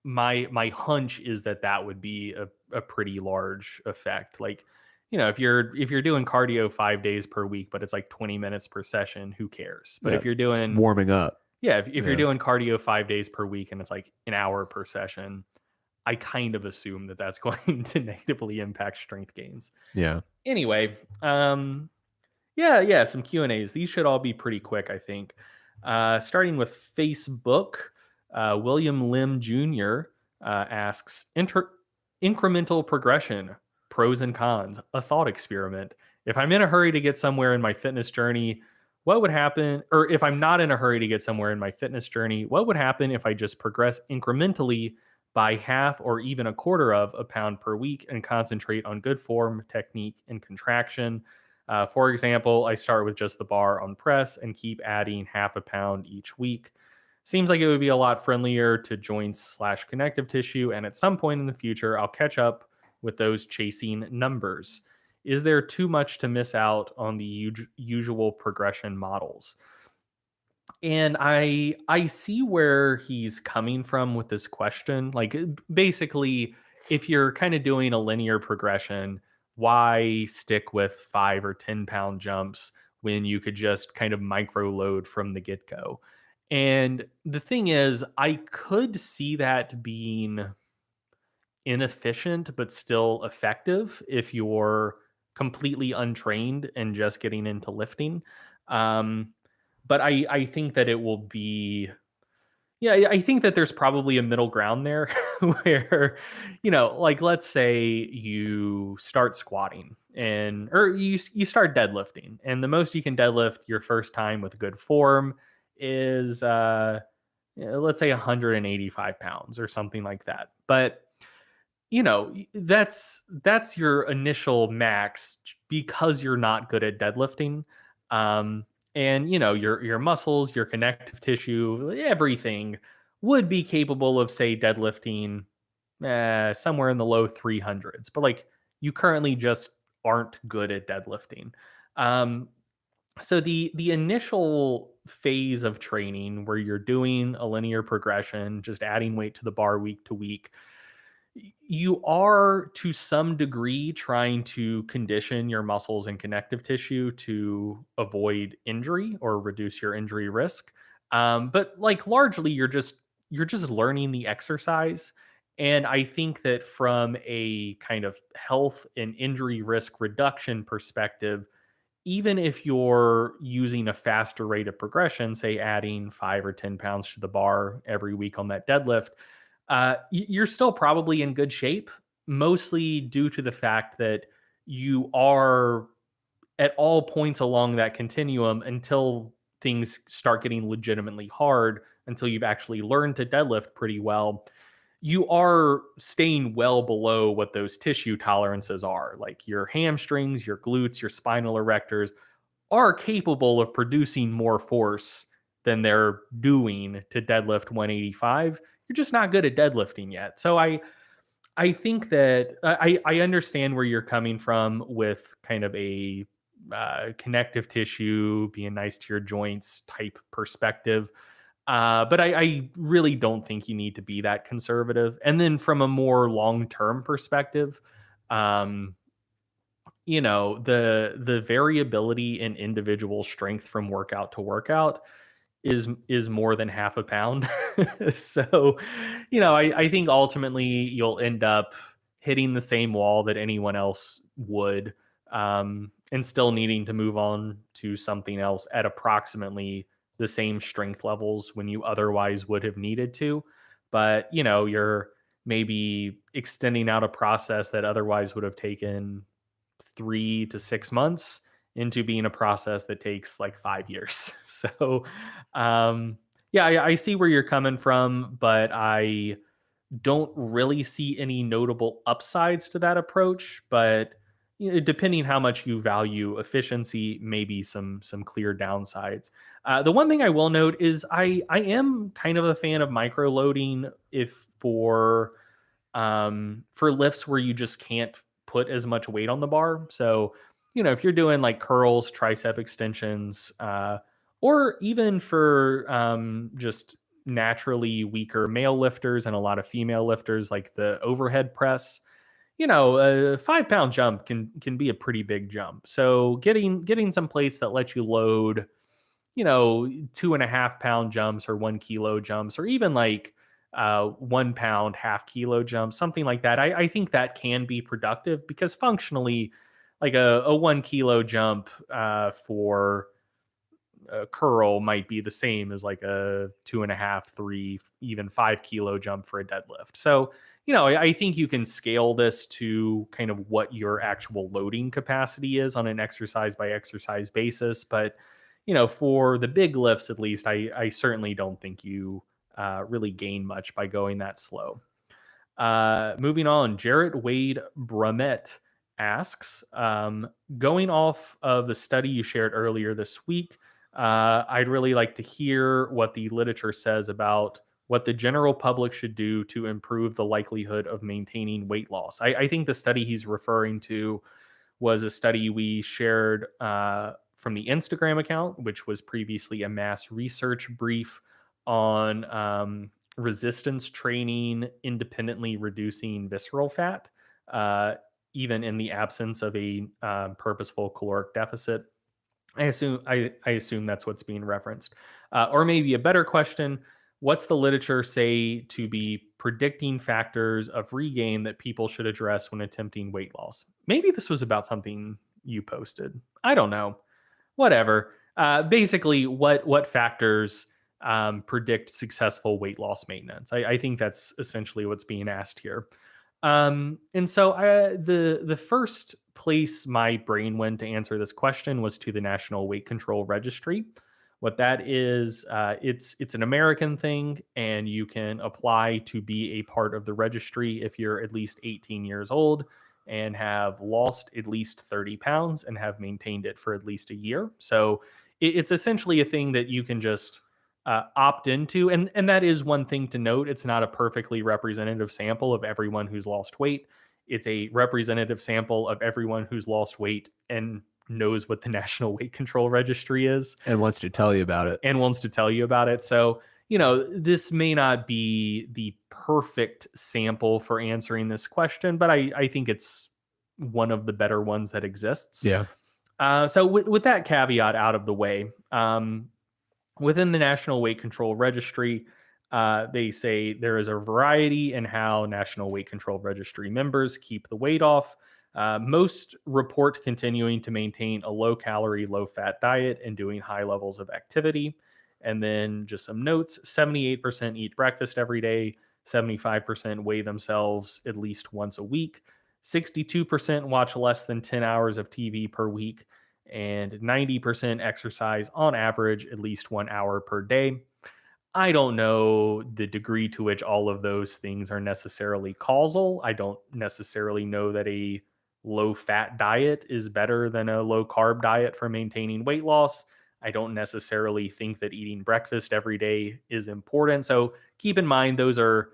my hunch is that would be a pretty large effect. Like, if you're doing cardio 5 days per week, but it's like 20 minutes per session, who cares? But yeah, if you're it's doing warming up. yeah, if you're Yeah, doing cardio 5 days per week and it's like an hour per session, I kind of assume that that's going to negatively impact strength gains. yeah. Anyway, yeah, some Q&As. These should all be pretty quick, I think. Starting with Facebook, William Lim Jr. Asks, incremental progression, pros and cons, a thought experiment. If I'm in a hurry to get somewhere in my fitness journey, what would happen? Or if I'm not in a hurry to get somewhere in my fitness journey, what would happen if I just progress incrementally by half or even a quarter of a pound per week and concentrate on good form, technique, and contraction? For example, I start with just the bar on press and keep adding half a pound each week. Seems like it would be a lot friendlier to joints slash connective tissue, and at some point in the future, I'll catch up with those chasing numbers. Is there too much to miss out on the usual progression models? And I see where he's coming from with this question. Like basically, if you're kind of doing a linear progression, why stick with 5 or 10 pound jumps when you could just kind of micro load from the get go? And the thing is, I could see that being inefficient but still effective if you're completely untrained and just getting into lifting. Um, but I think that it will be, yeah, I think that there's probably a middle ground there where, like let's say you start squatting and or you start deadlifting, and the most you can deadlift your first time with good form is let's say 185 pounds or something like that. But that's your initial max because you're not good at deadlifting. Um, and your muscles, your connective tissue, everything would be capable of say deadlifting somewhere in the low 300s. But like you currently just aren't good at deadlifting. Um, so the initial phase of training where you're doing a linear progression, just adding weight to the bar week to week, you are to some degree trying to condition your muscles and connective tissue to avoid injury or reduce your injury risk. But like largely you're just learning the exercise. And I think that from a kind of health and injury risk reduction perspective, even if you're using a faster rate of progression, say adding 5 or 10 pounds to the bar every week on that deadlift, you're still probably in good shape, mostly due to the fact that you are at all points along that continuum until things start getting legitimately hard, until you've actually learned to deadlift pretty well. You are staying well below what those tissue tolerances are. Like your hamstrings, your glutes, your spinal erectors are capable of producing more force than they're doing to deadlift 185. You're just not good at deadlifting yet. So I think that I understand where you're coming from with kind of a connective tissue being nice to your joints type perspective. But I really don't think you need to be that conservative. And then from a more long term perspective, um, the variability in individual strength from workout to workout is more than half a pound. So, I think ultimately you'll end up hitting the same wall that anyone else would, and still needing to move on to something else at approximately the same strength levels when you otherwise would have needed to. But, you're maybe extending out a process that otherwise would have taken 3 to 6 months into being a process that takes like 5 years. So, yeah, I see where you're coming from, but I don't really see any notable upsides to that approach. But depending how much you value efficiency, maybe some clear downsides. The one thing I will note is I am kind of a fan of micro loading if for lifts where you just can't put as much weight on the bar. So, if you're doing like curls, tricep extensions, or even for just naturally weaker male lifters and a lot of female lifters, like the overhead press, a 5 pound jump can be a pretty big jump. So getting some plates that let you load 2.5 pound jumps or 1 kilo jumps, or even like 1 pound half kilo jumps, something like that. I think that can be productive because functionally, like a 1 kilo jump for a curl might be the same as like a 2.5, three, even 5 kilo jump for a deadlift. So, I think you can scale this to kind of what your actual loading capacity is on an exercise by exercise basis. But, for the big lifts, at least, I certainly don't think you really gain much by going that slow. Moving on, Jarrett Wade Brumet asks, going off of the study you shared earlier this week, I'd really like to hear what the literature says about what the general public should do to improve the likelihood of maintaining weight loss. I think the study he's referring to was a study we shared from the Instagram account, which was previously a mass research brief on resistance training independently reducing visceral fat, uh, even in the absence of a purposeful caloric deficit. I assume that's what's being referenced. Or maybe a better question: what's the literature say to be predicting factors of regain that people should address when attempting weight loss? Maybe this was about something you posted. I don't know. Whatever. Basically, what factors predict successful weight loss maintenance? I think that's essentially what's being asked here. And so the first place my brain went to answer this question was to the National Weight Control Registry. What that is, it's an American thing, and you can apply to be a part of the registry if you're at least 18 years old and have lost at least 30 pounds and have maintained it for at least a year. So it's essentially a thing that you can just opt into. And that is one thing to note. It's not a perfectly representative sample of everyone who's lost weight. It's a representative sample of everyone who's lost weight and knows what the National Weight Control Registry is And wants to tell you about it. and wants to tell you about it. So, you know, this may not be the perfect sample for answering this question, but I think it's one of the better ones that exists. Yeah. So, with that caveat out of the way, within the National Weight Control Registry, they say there is a variety in how National Weight Control Registry members keep the weight off. Most report continuing to maintain a low calorie, low fat diet and doing high levels of activity. And then just some notes: 78% eat breakfast every day, 75% weigh themselves at least once a week, 62% watch less than 10 hours of TV per week, and 90% exercise on average at least 1 hour per day. I don't know the degree to which all of those things are necessarily causal. I don't necessarily know that a low fat diet is better than a low carb diet for maintaining weight loss. I don't necessarily think that eating breakfast every day is important. So keep in mind those are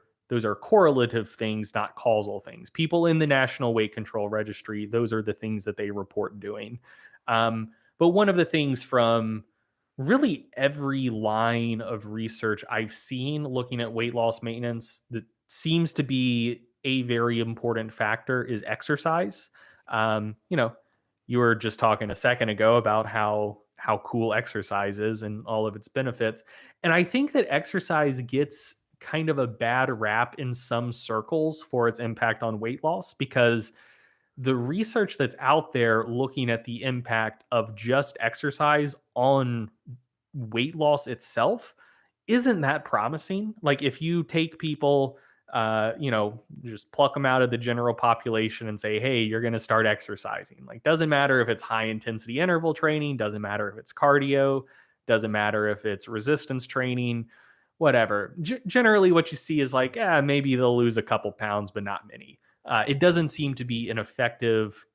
correlative things, not causal things. People in the National Weight Control Registry, those are the things that they report doing. But one of the things from really every line of research I've seen looking at weight loss maintenance that seems to be a very important factor is exercise. You know, you were just talking a second ago about how cool exercise is and all of its benefits, and I think that exercise gets kind of a bad rap in some circles for its impact on weight loss because the research that's out there looking at the impact of just exercise on weight loss itself isn't that promising. Like if you take people, just pluck them out of the general population and say, hey, you're going to start exercising. Like, doesn't matter if it's high intensity interval training, doesn't matter if it's cardio, doesn't matter if it's resistance training, whatever. Generally, what you see is like, maybe they'll lose a couple pounds, but not many. It doesn't seem to be an effective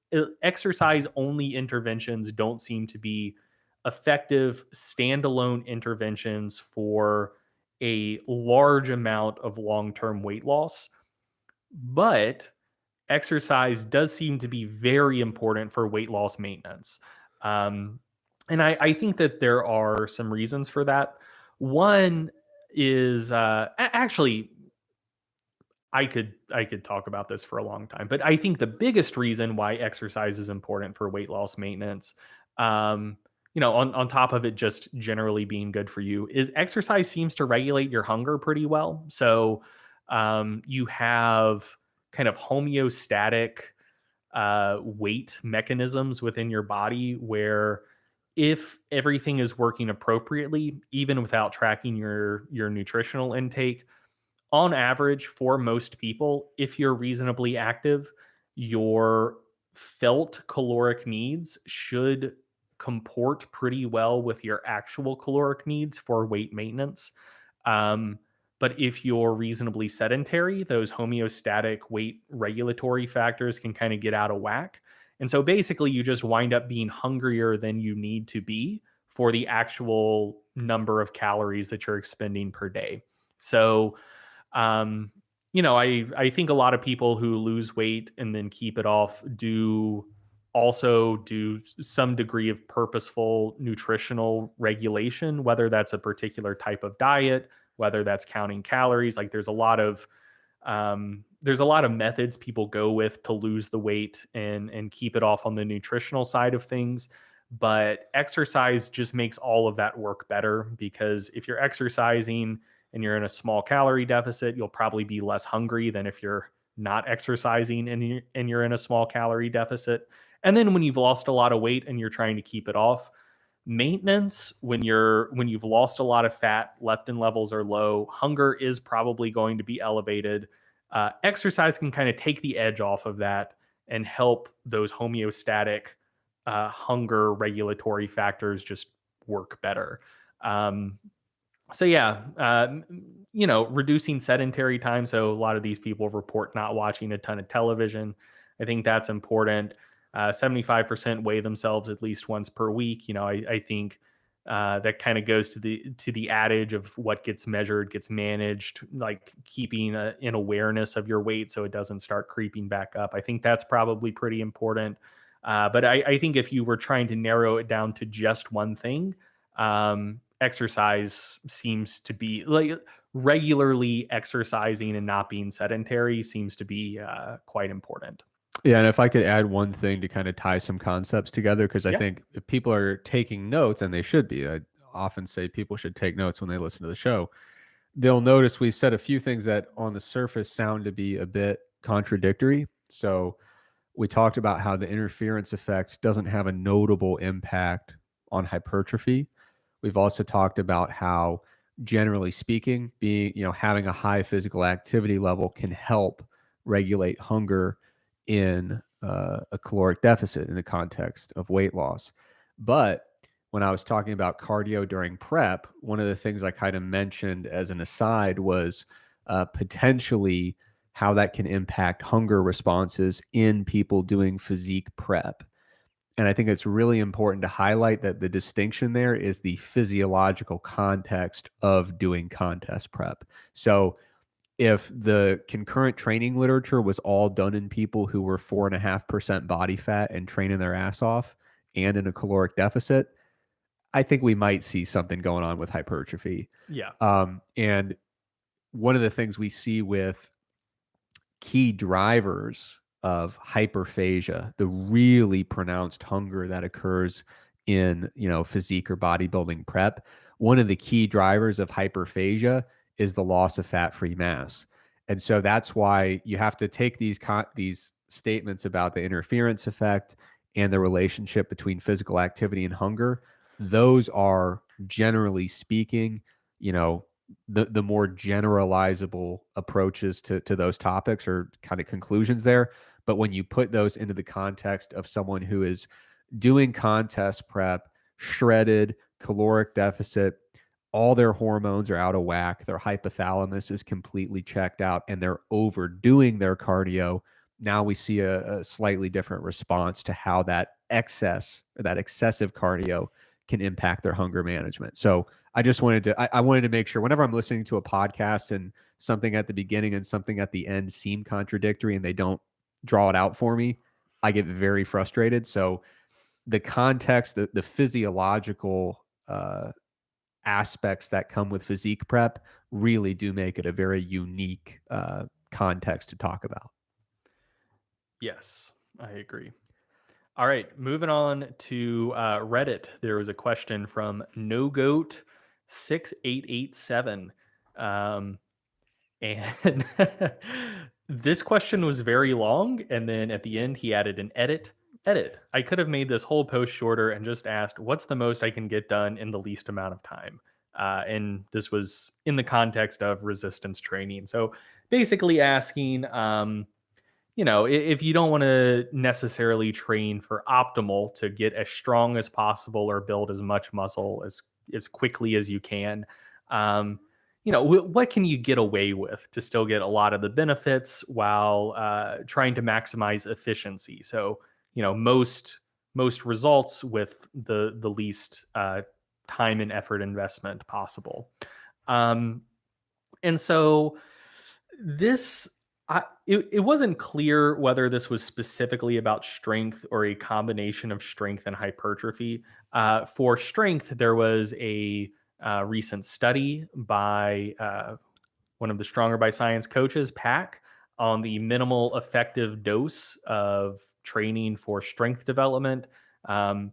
exercise only interventions don't seem to be effective standalone interventions for a large amount of long-term weight loss. But exercise does seem to be very important for weight loss maintenance. Um, and I think that there are some reasons for that. One is actually I could talk about this for a long time, but I think the biggest reason why exercise is important for weight loss maintenance, on top of it just generally being good for you, is exercise seems to regulate your hunger pretty well. So you have kind of homeostatic weight mechanisms within your body where if everything is working appropriately, even without tracking your nutritional intake, on average, for most people, if you're reasonably active, your felt caloric needs should comport pretty well with your actual caloric needs for weight maintenance. Um, but if you're reasonably sedentary, those homeostatic weight regulatory factors can kind of get out of whack. And so basically, you just wind up being hungrier than you need to be for the actual number of calories that you're expending per day. So, um, I think a lot of people who lose weight and then keep it off also do some degree of purposeful nutritional regulation, whether that's a particular type of diet, whether that's counting calories. Like there's a lot of methods people go with to lose the weight and keep it off on the nutritional side of things. But exercise just makes all of that work better, because if you're exercising and you're in a small calorie deficit, you'll probably be less hungry than if you're not exercising and you're in a small calorie deficit. And then when you've lost a lot of weight and you're trying to keep it off, maintenance, when you've lost a lot of fat, leptin levels are low, hunger is probably going to be elevated. Exercise can kind of take the edge off of that and help those homeostatic hunger regulatory factors just work better. Um, so yeah, reducing sedentary time. So a lot of these people report not watching a ton of television. I think that's important. 75% weigh themselves at least once per week. I think that kind of goes to the adage of what gets measured gets managed, like keeping an awareness of your weight so it doesn't start creeping back up. I think that's probably pretty important. But I think if you were trying to narrow it down to just one thing, exercise seems to be like regularly exercising and not being sedentary seems to be quite important. Yeah, and if I could add one thing to kind of tie some concepts together, because I Yeah. think if people are taking notes, and they should be, I often say people should take notes when they listen to the show. They'll notice we've said a few things that on the surface sound to be a bit contradictory. So we talked about how the interference effect doesn't have a notable impact on hypertrophy. We've also talked about how, generally speaking, having a high physical activity level can help regulate hunger in a caloric deficit in the context of weight loss. But when I was talking about cardio during prep, one of the things I kind of mentioned as an aside was potentially how that can impact hunger responses in people doing physique prep. And I think it's really important to highlight that the distinction there is the physiological context of doing contest prep. So if the concurrent training literature was all done in people who were 4.5% body fat and training their ass off and in a caloric deficit, I think we might see something going on with hypertrophy. Yeah. And one of the things we see with key drivers of hyperphagia, the really pronounced hunger that occurs in, physique or bodybuilding prep, one of the key drivers of hyperphagia is the loss of fat-free mass. And so that's why you have to take these statements about the interference effect and the relationship between physical activity and hunger. Those are, generally speaking, you know, the more generalizable approaches to those topics, or kind of conclusions there. But when you put those into the context of someone who is doing contest prep, shredded, caloric deficit, all their hormones are out of whack, their hypothalamus is completely checked out, and they're overdoing their cardio, now we see a slightly different response to how that excessive cardio can impact their hunger management. So I wanted to make sure whenever I'm listening to a podcast and something at the beginning and something at the end seem contradictory and they don't draw it out for me, I get very frustrated. So the context, the physiological aspects that come with physique prep really do make it a very unique context to talk about. Yes, I agree. All right, moving on to Reddit. There was a question from NoGoat6887. And this question was very long. And then at the end, he added an edit. Edit. I could have made this whole post shorter and just asked, what's the most I can get done in the least amount of time? And this was in the context of resistance training. So basically asking, if you don't want to necessarily train for optimal to get as strong as possible or build as much muscle as quickly as you can, what can you get away with to still get a lot of the benefits while trying to maximize efficiency? So, most results with the least time and effort investment possible. Um, and so this, it wasn't clear whether this was specifically about strength or a combination of strength and hypertrophy. For strength, there was a recent study by one of the Stronger by Science coaches, Pack, on the minimal effective dose of training for strength development. Um,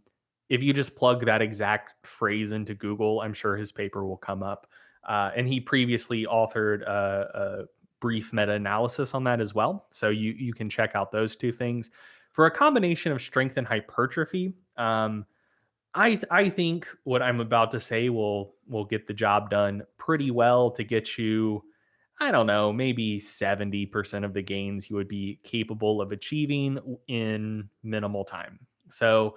if you just plug that exact phrase into Google, I'm sure his paper will come up. And he previously authored a brief meta-analysis on that as well. So you can check out those two things. For a combination of strength and hypertrophy, I think what I'm about to say will get the job done pretty well to get you, I don't know, maybe 70% of the gains you would be capable of achieving in minimal time. So,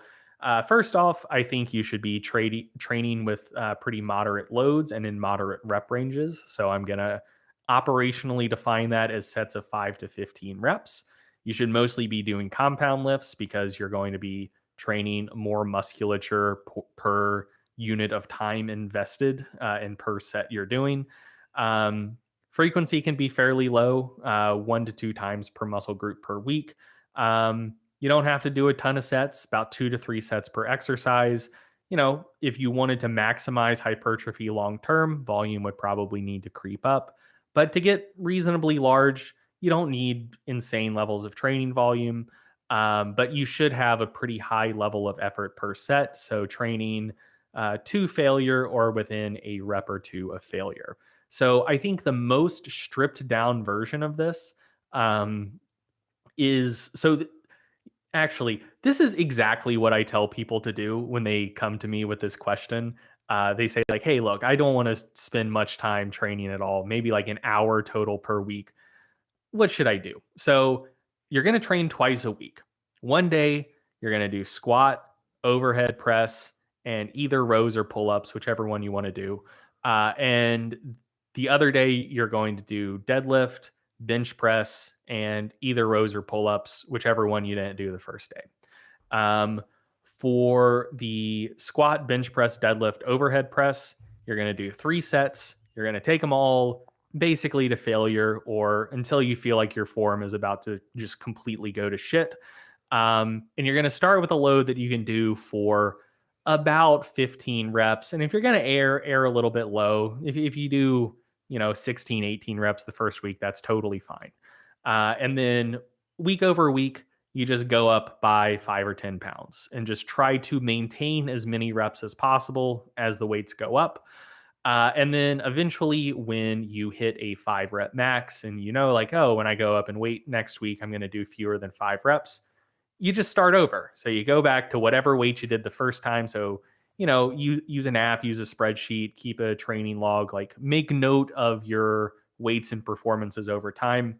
first off, I think you should be training with pretty moderate loads and in moderate rep ranges. So, I'm going to operationally define that as sets of 5 to 15 reps. You should mostly be doing compound lifts because you're going to be training more musculature per unit of time invested and per set you're doing. Um, Frequency can be fairly low, 1 to 2 times per muscle group per week. You don't have to do a ton of sets, about 2 to 3 sets per exercise. If you wanted to maximize hypertrophy long term, volume would probably need to creep up. But to get reasonably large, you don't need insane levels of training volume. But you should have a pretty high level of effort per set. So training to failure or within a rep or two of failure. So I think the most stripped down version of this um, is actually, this is exactly what I tell people to do when they come to me with this question. They say, like, hey, look, I don't want to spend much time training at all, maybe like an hour total per week. What should I do? So you're going to train twice a week. One day, you're going to do squat, overhead press, and either rows or pull ups, whichever one you want to do. And the other day, you're going to do deadlift, bench press, and either rows or pull ups, whichever one you didn't do the first day. Um, for the squat, bench press, deadlift, overhead press, you're going to do 3 sets. You're going to take them all basically to failure or until you feel like your form is about to just completely go to shit. And you're going to start with a load that you can do for about 15 reps. And if you're going to air a little bit low, if you do, 16, 18 reps the first week, that's totally fine. And then week over week, you just go up by 5 or 10 pounds and just try to maintain as many reps as possible as the weights go up. And then eventually, when you hit a 5 rep max and like, oh, when I go up and weight next week, I'm going to do fewer than 5 reps, you just start over. So you go back to whatever weight you did the first time. So, you use an app, use a spreadsheet, keep a training log, like make note of your weights and performances over time.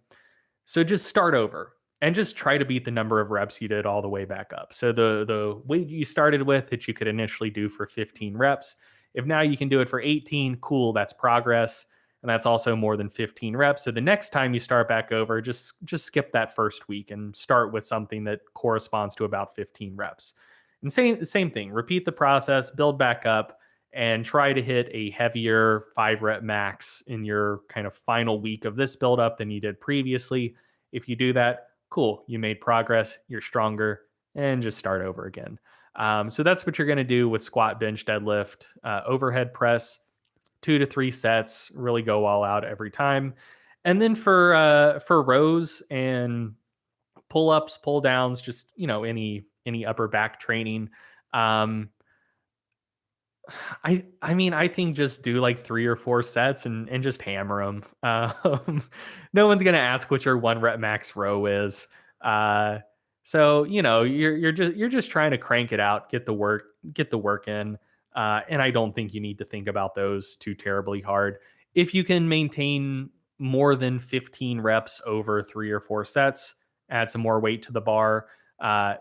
So just start over and just try to beat the number of reps you did all the way back up. So the weight you started with that you could initially do for 15 reps, if now you can do it for 18, cool, that's progress. And that's also more than 15 reps. So the next time you start back over, just skip that first week and start with something that corresponds to about 15 reps. And same thing, repeat the process, build back up, and try to hit a heavier 5 rep max in your kind of final week of this build up than you did previously. If you do that, cool, you made progress, you're stronger, and just start over again. So that's what you're going to do with squat, bench, deadlift, overhead press, 2 to 3 sets. Really go all out every time. And then for rows and pull ups, pull downs, just any upper back training. Um, I mean, I think just do like 3 or 4 sets and just hammer them. No one's gonna ask what your 1 rep max row is. So you're just trying to crank it out, get the work in. And I don't think you need to think about those too terribly hard. If you can maintain more than 15 reps over 3 or 4 sets, add some more weight to the bar.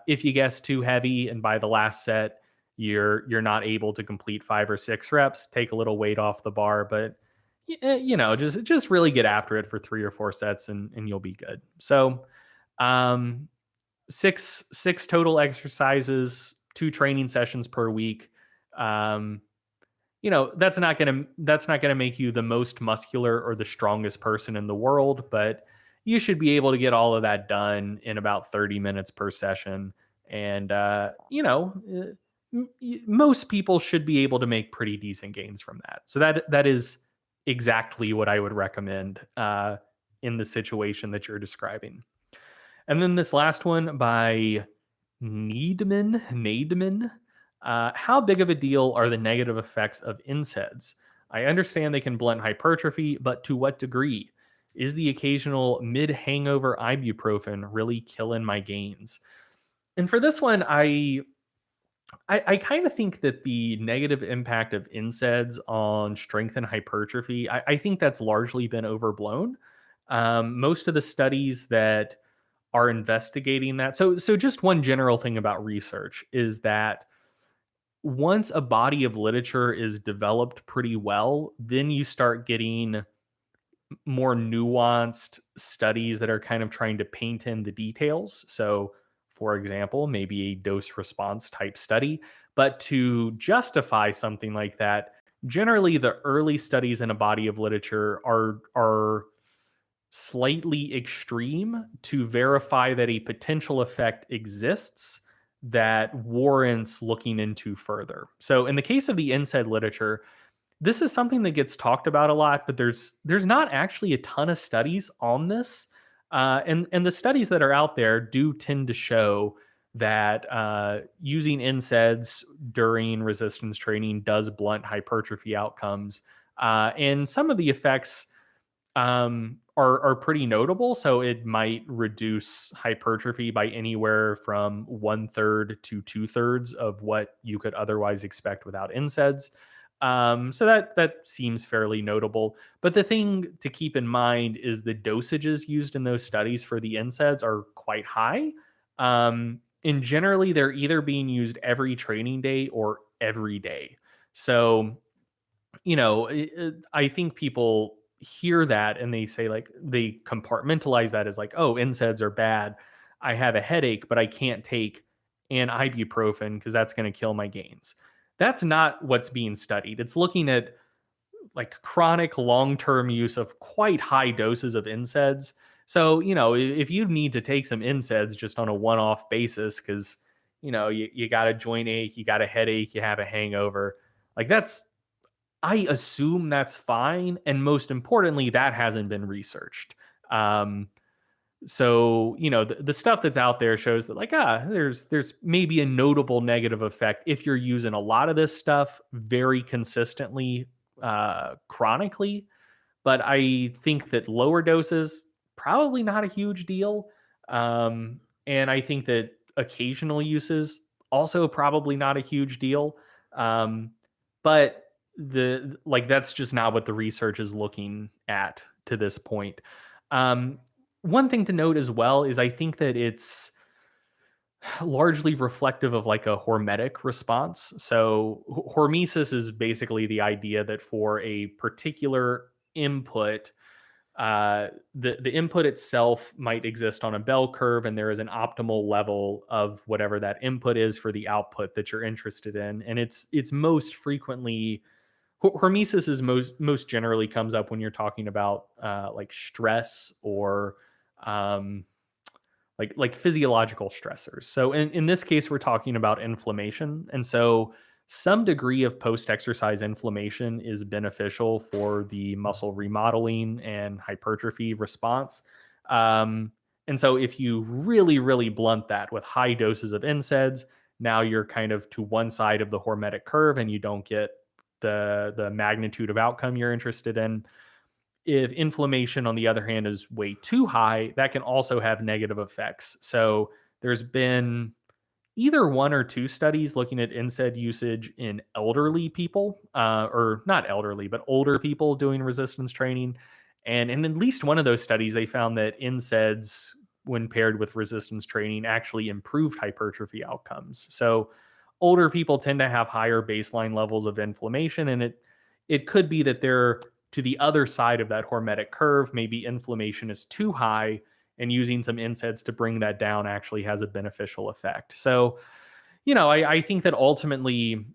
If you guess too heavy and by the last set you're not able to complete 5 or 6 reps, take a little weight off the bar, but just really get after it for 3 or 4 sets and you'll be good. So um six total exercises, 2 training sessions per week. um that's not gonna make you the most muscular or the strongest person in the world, but you should be able to get all of that done in about 30 minutes per session. And most people should be able to make pretty decent gains from that. So that is exactly what I would recommend in the situation that you're describing. And then this last one by Needman. How big of a deal are the negative effects of NSAIDs? I understand they can blunt hypertrophy, but to what degree? Is the occasional mid hangover ibuprofen really killing my gains? And for this one, I kind of think that the negative impact of NSAIDs on strength and hypertrophy, I think that's largely been overblown. Most of the studies that are investigating that. So just one general thing about research is that once a body of literature is developed pretty well, then you start getting more nuanced studies that are kind of trying to paint in the details. So, for example, maybe a dose response type study. But to justify something like that, generally the early studies in a body of literature are slightly extreme to verify that a potential effect exists that warrants looking into further. So in the case of the NSAID literature, this is something that gets talked about a lot, but there's not actually a ton of studies on this, and the studies that are out there do tend to show that using NSAIDs during resistance training does blunt hypertrophy outcomes, and some of the effects are pretty notable. So it might reduce hypertrophy by anywhere from 1/3 to 2/3 of what you could otherwise expect without NSAIDs. So that seems fairly notable. But the thing to keep in mind is the dosages used in those studies for the NSAIDs are quite high. And generally, they're either being used every training day or every day. So I think people hear that and they say, like, they compartmentalize that as like, oh, NSAIDs are bad. I have a headache, but I can't take an ibuprofen because that's going to kill my gains. That's not what's being studied. It's looking at like chronic long-term use of quite high doses of NSAIDs. So, if you need to take some NSAIDs just on a one-off basis because, you got a joint ache, you got a headache, you have a hangover, like I assume that's fine, and most importantly, that hasn't been researched. Um, so the stuff that's out there shows that like there's maybe a notable negative effect if you're using a lot of this stuff very consistently, chronically. But I think that lower doses probably not a huge deal, and I think that occasional uses also probably not a huge deal. Um, but the like that's just not what the research is looking at to this point. Um, One thing to note as well is I think that it's largely reflective of like a hormetic response. So hormesis is basically the idea that for a particular input, the input itself might exist on a bell curve, and there is an optimal level of whatever that input is for the output that you're interested in. And it's most frequently hormesis is most generally comes up when you're talking about like stress or um, like physiological stressors. So in this case, we're talking about inflammation, and so some degree of post-exercise inflammation is beneficial for the muscle remodeling and hypertrophy response. Um, and so if you really, really blunt that with high doses of NSAIDs, now you're kind of to one side of the hormetic curve, and you don't get the magnitude of outcome you're interested in. If inflammation, on the other hand, is way too high, that can also have negative effects. So there's been either one or two studies looking at NSAID usage in elderly people, or not elderly, but older people doing resistance training. And in at least one of those studies, they found that NSAIDs, when paired with resistance training, actually improved hypertrophy outcomes. So older people tend to have higher baseline levels of inflammation, and it could be that they're to the other side of that hormetic curve. Maybe inflammation is too high, and using some NSAIDs to bring that down actually has a beneficial effect. So, I think that ultimately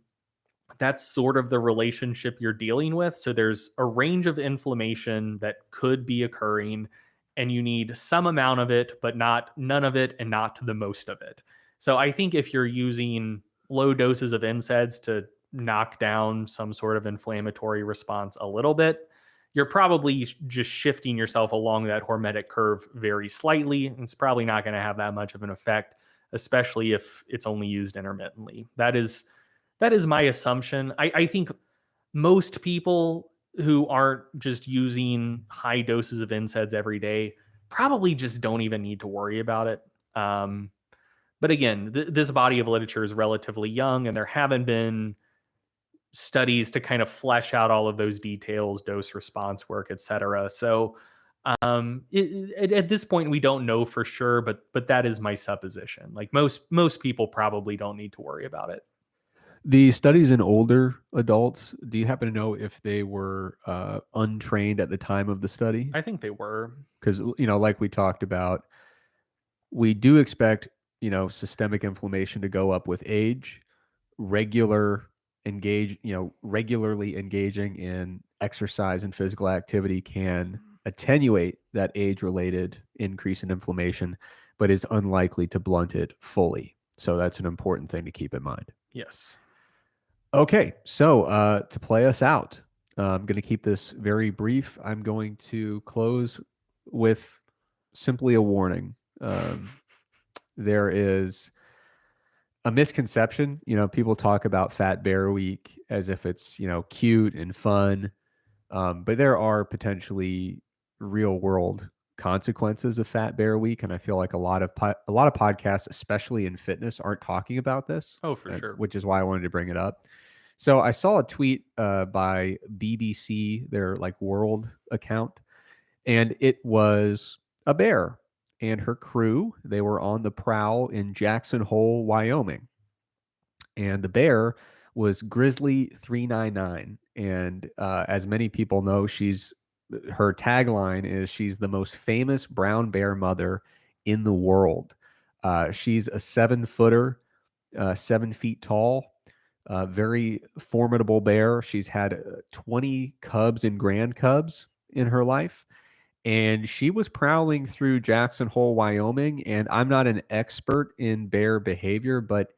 that's sort of the relationship you're dealing with. So there's a range of inflammation that could be occurring, and you need some amount of it, but not none of it and not the most of it. So I think if you're using low doses of NSAIDs to knock down some sort of inflammatory response a little bit, you're probably just shifting yourself along that hormetic curve very slightly. And it's probably not going to have that much of an effect, especially if it's only used intermittently. That is my assumption. I think most people who aren't just using high doses of NSAIDs every day probably just don't even need to worry about it. But again, this body of literature is relatively young, and there haven't been studies to kind of flesh out all of those details, dose response work, et cetera. So at this point, we don't know for sure, but that is my supposition. Like most people probably don't need to worry about it. The studies in older adults, do you happen to know if they were untrained at the time of the study? I think they were. Because, like we talked about, we do expect, systemic inflammation to go up with age. Regularly engaging in exercise and physical activity can attenuate that age-related increase in inflammation, but is unlikely to blunt it fully. So that's an important thing to keep in mind. Yes. Okay, so to play us out, I'm going to keep this very brief. I'm going to close with simply a warning. There is a misconception. People talk about Fat Bear Week as if it's, cute and fun, but there are potentially real world consequences of Fat Bear Week, and I feel like a lot of podcasts, especially in fitness, aren't talking about this. Oh, for sure. Which is why I wanted to bring it up. So I saw a tweet by BBC, their like world account, and it was a bear and her crew. They were on the prowl in Jackson Hole, Wyoming, and the bear was Grizzly 399. And as many people know, her tagline is she's the most famous brown bear mother in the world. She's a 7-footer, 7 feet tall, very formidable bear. She's had 20 cubs and grand cubs in her life. And she was prowling through Jackson Hole, Wyoming. And I'm not an expert in bear behavior, but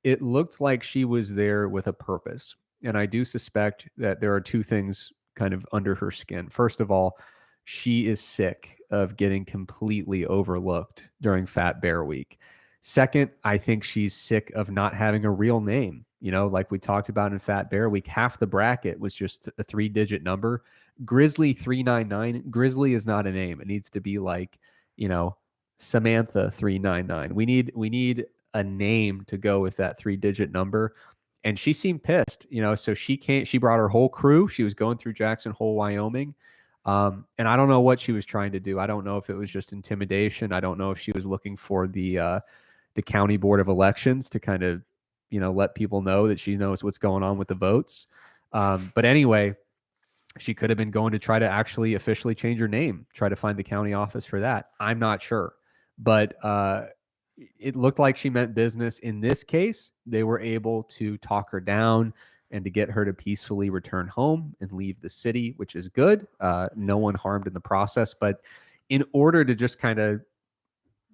it looked like she was there with a purpose. And I do suspect that there are two things kind of under her skin. First of all, she is sick of getting completely overlooked during Fat Bear Week. Second, I think she's sick of not having a real name. Like we talked about in Fat Bear Week, half the bracket was just a 3-digit number. Grizzly 399. Grizzly is not a name. It needs to be like, Samantha 399. We need a name to go with that 3-digit number. And she seemed pissed, so she brought her whole crew. She was going through Jackson Hole, Wyoming. And I don't know what she was trying to do. I don't know if it was just intimidation. I don't know if she was looking for the county board of elections to kind of, let people know that she knows what's going on with the votes. But anyway, she could have been going to try to actually officially change her name, try to find the county office for that. I'm not sure. But it looked like she meant business. In this case, they were able to talk her down and to get her to peacefully return home and leave the city, which is good. No one harmed in the process. But in order to just kind of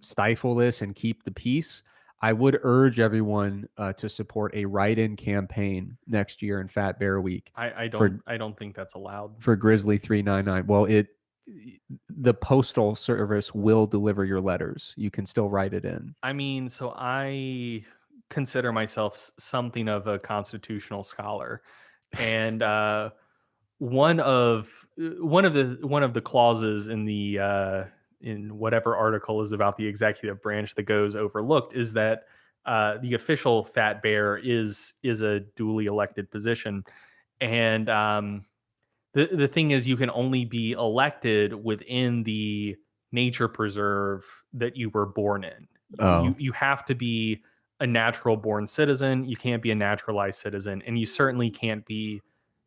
stifle this and keep the peace, I would urge everyone to support a write-in campaign next year in Fat Bear Week. I don't think that's allowed for Grizzly 399. Well, the postal service will deliver your letters. You can still write it in. I mean, so I consider myself something of a constitutional scholar, and one of the clauses in the in whatever article is about the executive branch that goes overlooked is that the official Fat Bear is a duly elected position, and the thing is, you can only be elected within the nature preserve that you were born in. Oh. You have to be a natural born citizen. You can't be a naturalized citizen, and you certainly can't be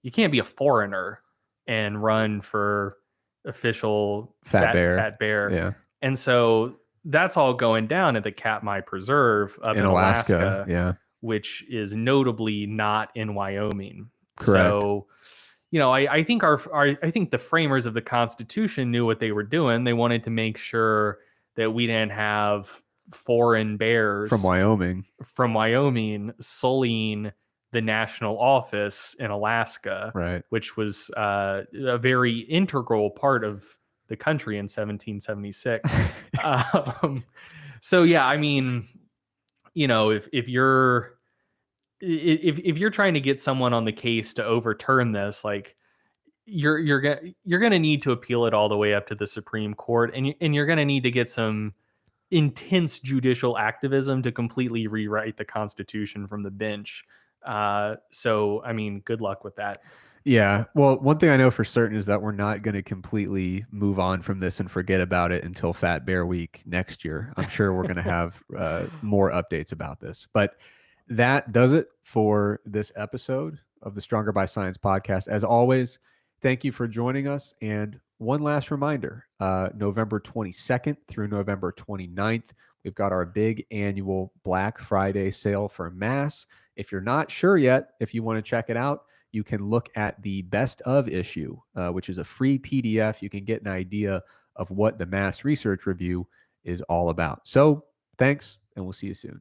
a foreigner and run for official Fat Bear. Fat Bear. Yeah. And so that's all going down at the Katmai Preserve up in Alaska. Yeah. which is notably not in Wyoming. Correct. So, I think I think the framers of the Constitution knew what they were doing. They wanted to make sure that we didn't have foreign From bears Wyoming. from Wyoming sullying the national office in Alaska, Right. which was a very integral part of the country in 1776. So yeah, I mean, if you're trying to get someone on the case to overturn this, like you're gonna need to appeal it all the way up to the Supreme Court, and you're gonna need to get some intense judicial activism to completely rewrite the Constitution from the bench. So, I mean, good luck with that. Yeah. Well, one thing I know for certain is that we're not going to completely move on from this and forget about it until Fat Bear Week next year. I'm sure we're going to have more updates about this. But that does it for this episode of the Stronger by Science podcast. As always, thank you for joining us. And one last reminder, November 22nd through November 29th, we've got our big annual Black Friday sale for mass. If you're not sure yet, if you want to check it out, you can look at the best of issue, which is a free PDF. You can get an idea of what the mass research review is all about. So thanks, and we'll see you soon.